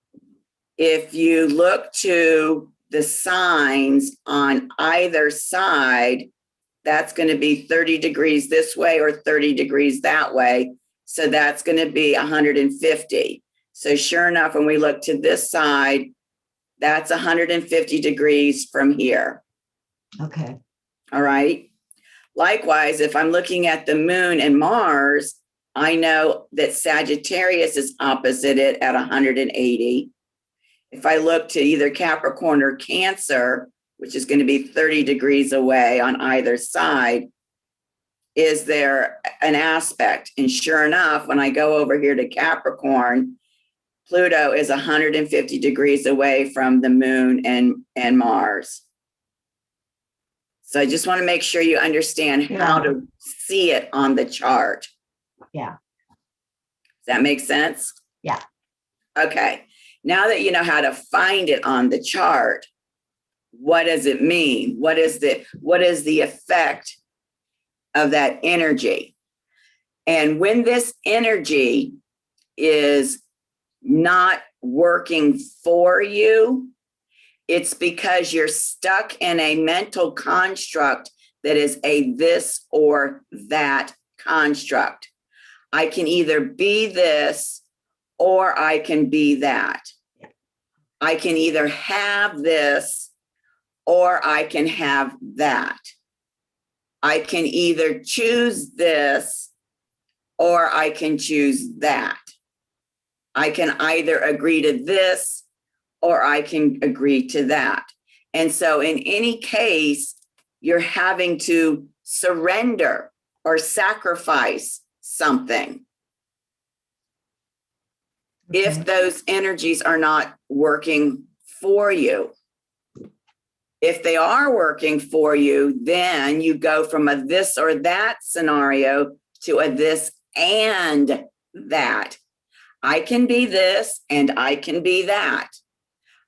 If you look to the signs on either side, that's going to be 30 degrees this way or 30 degrees that way. So that's going to be 150. So sure enough, when we look to this side, that's 150 degrees from here. Okay. All right. Likewise, if I'm looking at the moon and Mars, I know that Sagittarius is opposite it at 180. If I look to either Capricorn or Cancer, which is going to be 30 degrees away on either side, is there an aspect? And sure enough, when I go over here to Capricorn, Pluto is 150 degrees away from the moon and Mars. So I just want to make sure you understand how to see it on the chart. Yeah. Does that make sense? Yeah. Okay. Now that you know how to find it on the chart, what does it mean? What is the effect of that energy? And when this energy is not working for you, it's because you're stuck in a mental construct that is a this or that construct. I can either be this or I can be that. I can either have this or I can have that. I can either choose this or I can choose that. I can either agree to this or I can agree to that. And so in any case, you're having to surrender or sacrifice something. Okay. If those energies are not working for you. If they are working for you, then you go from a this or that scenario to a this and that. I can be this and I can be that.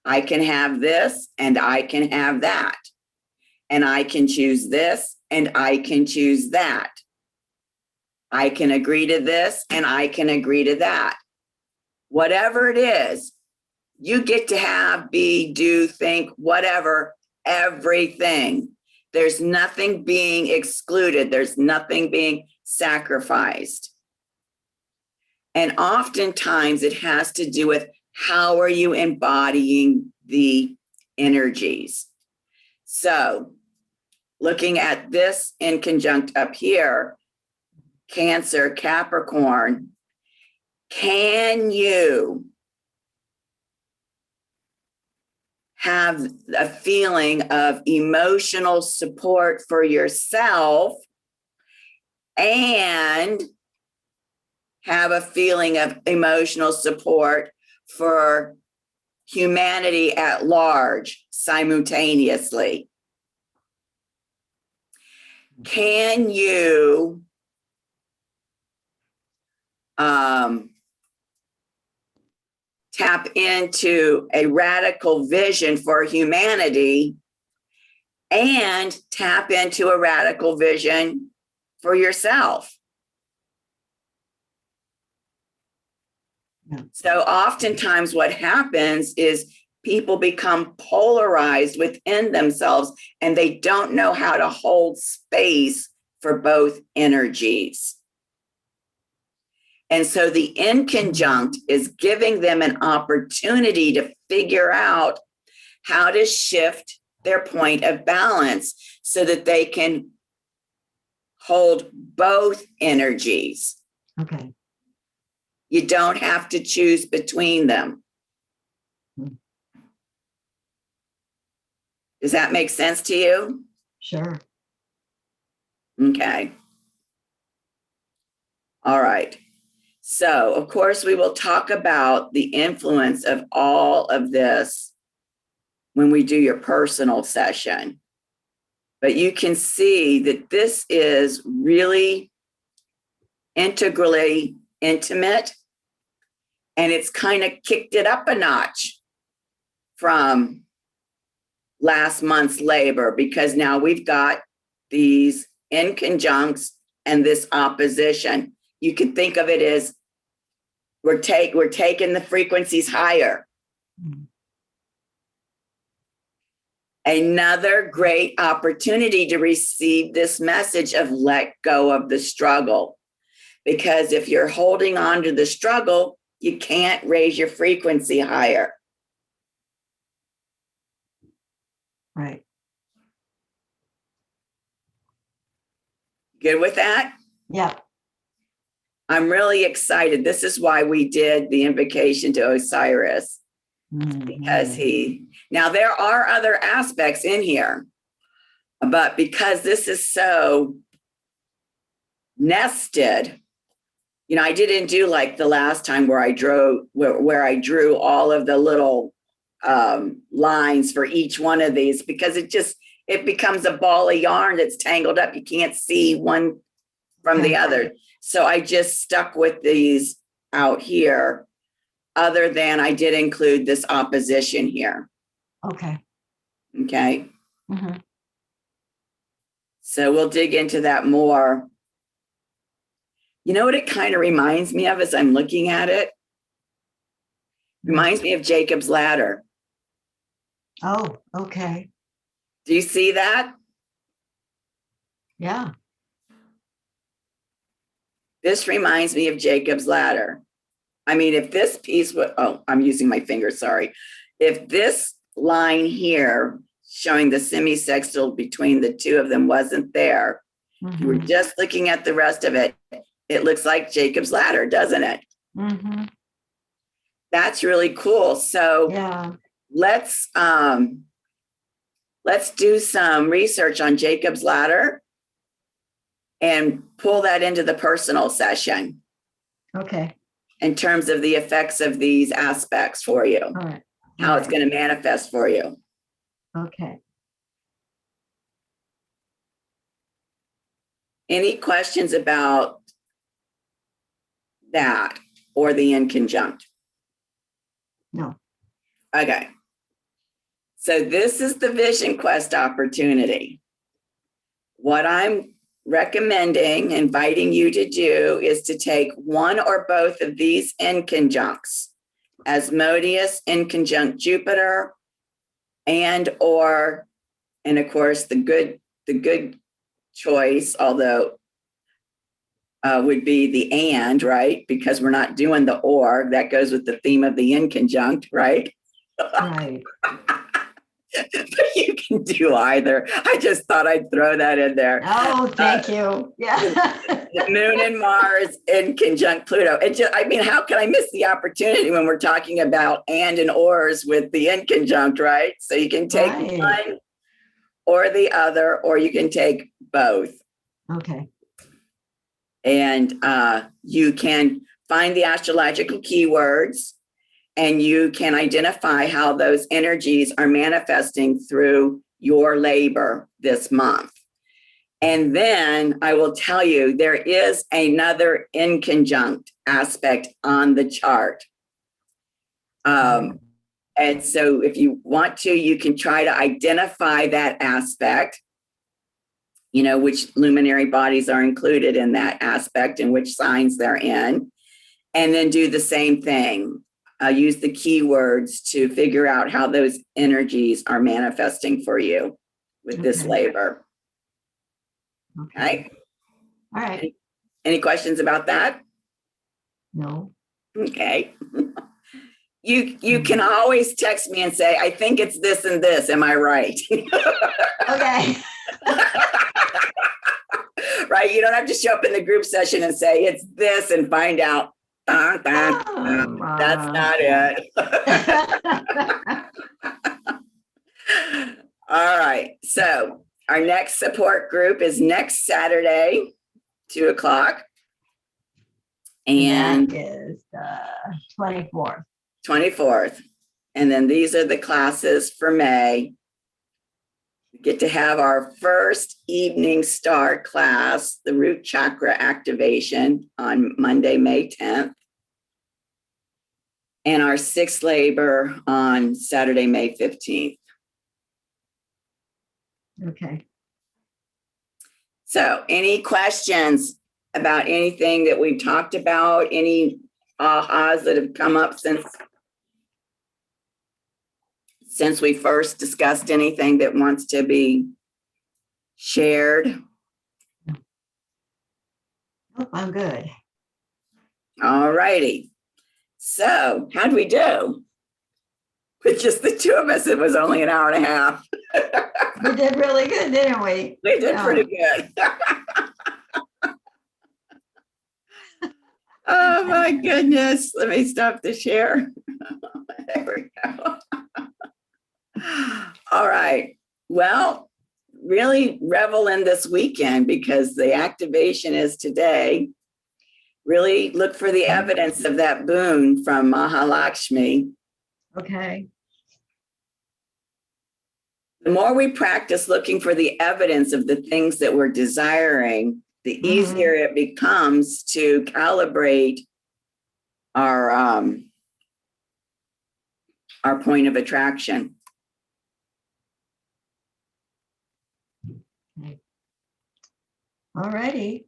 I can have this and I can have that. And I can choose this and I can choose that. I can agree to this and I can agree to that. Whatever it is, you get to have, be, do, think, whatever, everything. There's nothing being excluded. There's nothing being sacrificed. And oftentimes it has to do with how are you embodying the energies. So looking at this in conjunct up here, Cancer, Capricorn, can you have a feeling of emotional support for yourself and have a feeling of emotional support for humanity at large simultaneously? Can you tap into a radical vision for humanity and tap into a radical vision for yourself? Yeah. So oftentimes what happens is people become polarized within themselves and they don't know how to hold space for both energies. And so the inconjunct is giving them an opportunity to figure out how to shift their point of balance so that they can hold both energies. Okay. You don't have to choose between them. Does that make sense to you? Sure. Okay. All right. So, of course, we will talk about the influence of all of this when we do your personal session. But you can see that this is really integrally intimate, and it's kind of kicked it up a notch from last month's labor, because now we've got these inconjuncts and this opposition. You could think of it as we're taking the frequencies higher. Mm. Another great opportunity to receive this message of let go of the struggle. Because if you're holding on to the struggle, you can't raise your frequency higher. Right. Good with that? Yeah. I'm really excited. This is why we did the invocation to Osiris, because now there are other aspects in here, but because this is so nested, I didn't do like the last time where I drew all of the little lines for each one of these, because it becomes a ball of yarn that's tangled up. You can't see one from the other. So I just stuck with these out here, other than I did include this opposition here. Okay. Okay. Mm-hmm. So we'll dig into that more. You know what it kind of reminds me of as I'm looking at it? Reminds me of Jacob's ladder. Oh, okay. Do you see that? Yeah. This reminds me of Jacob's ladder. I mean, if this piece would, I'm using my finger, sorry. If this line here showing the semisextile between the two of them wasn't there, we're just looking at the rest of it, it looks like Jacob's ladder, doesn't it? Mm-hmm. That's really cool. So yeah, let's do some research on Jacob's ladder and pull that into the personal session. Okay. In terms of the effects of these aspects for you, All right. how it's going to manifest for you. Okay. Any questions about that or the inconjunct? No. Okay. So this is the Vision Quest opportunity. What I'm recommending, inviting you to do, is to take one or both of these inconjuncts, Asmodeus inconjunct Jupiter, and of course the good choice, although would be the and, right? Because we're not doing the or. That goes with the theme of the inconjunct, right? Right. But you can do either. I just thought I'd throw that in there. Oh, thank you. Yeah. The moon and Mars in conjunct Pluto. It just, I mean, how can I miss the opportunity when we're talking about and ors with the in conjunct, right? So you can take one or the other, or you can take both. Okay. And you can find the astrological keywords, and you can identify how those energies are manifesting through your labor this month. And then I will tell you, there is another in conjunct aspect on the chart. And so if you want to, you can try to identify that aspect, you know, which luminary bodies are included in that aspect and which signs they're in, and then do the same thing. Use the keywords to figure out how those energies are manifesting for you with this labor. Okay. All right. Any questions about that? No. Okay. You can always text me and say, I think it's this and this. Am I right? Okay. Right. You don't have to show up in the group session and say it's this and find out. That's not it. All right. So our next support group is next Saturday, 2:00. And that is the 24th. 24th. And then these are the classes for May. We get to have our first evening star class, the root chakra activation, on Monday, May 10th. And our sixth labor on Saturday, May 15th. Okay. So any questions about anything that we've talked about? Any ahas that have come up since we first discussed anything that wants to be shared? Nope, I'm good. All righty. So how'd we do? With just the two of us, it was only an hour and a half. We did really good, didn't we? We did pretty good. Oh my goodness. Let me stop the share. There we go. All right. Well, really revel in this weekend because the activation is today. Really look for the evidence of that boon from MahaLakshmi. Okay. The more we practice looking for the evidence of the things that we're desiring, the easier it becomes to calibrate our point of attraction. Okay. All righty.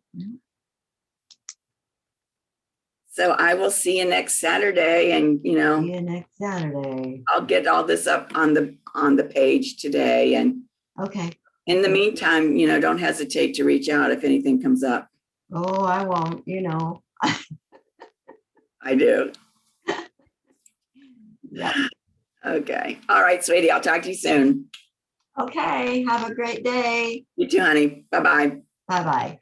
So I will see you next Saturday, and See you next Saturday. I'll get all this up on the page today. And Okay. in the meantime, don't hesitate to reach out if anything comes up. Oh, I won't, I do. Yep. Okay. All right, sweetie. I'll talk to you soon. Okay. Have a great day. You too, honey. Bye-bye. Bye-bye.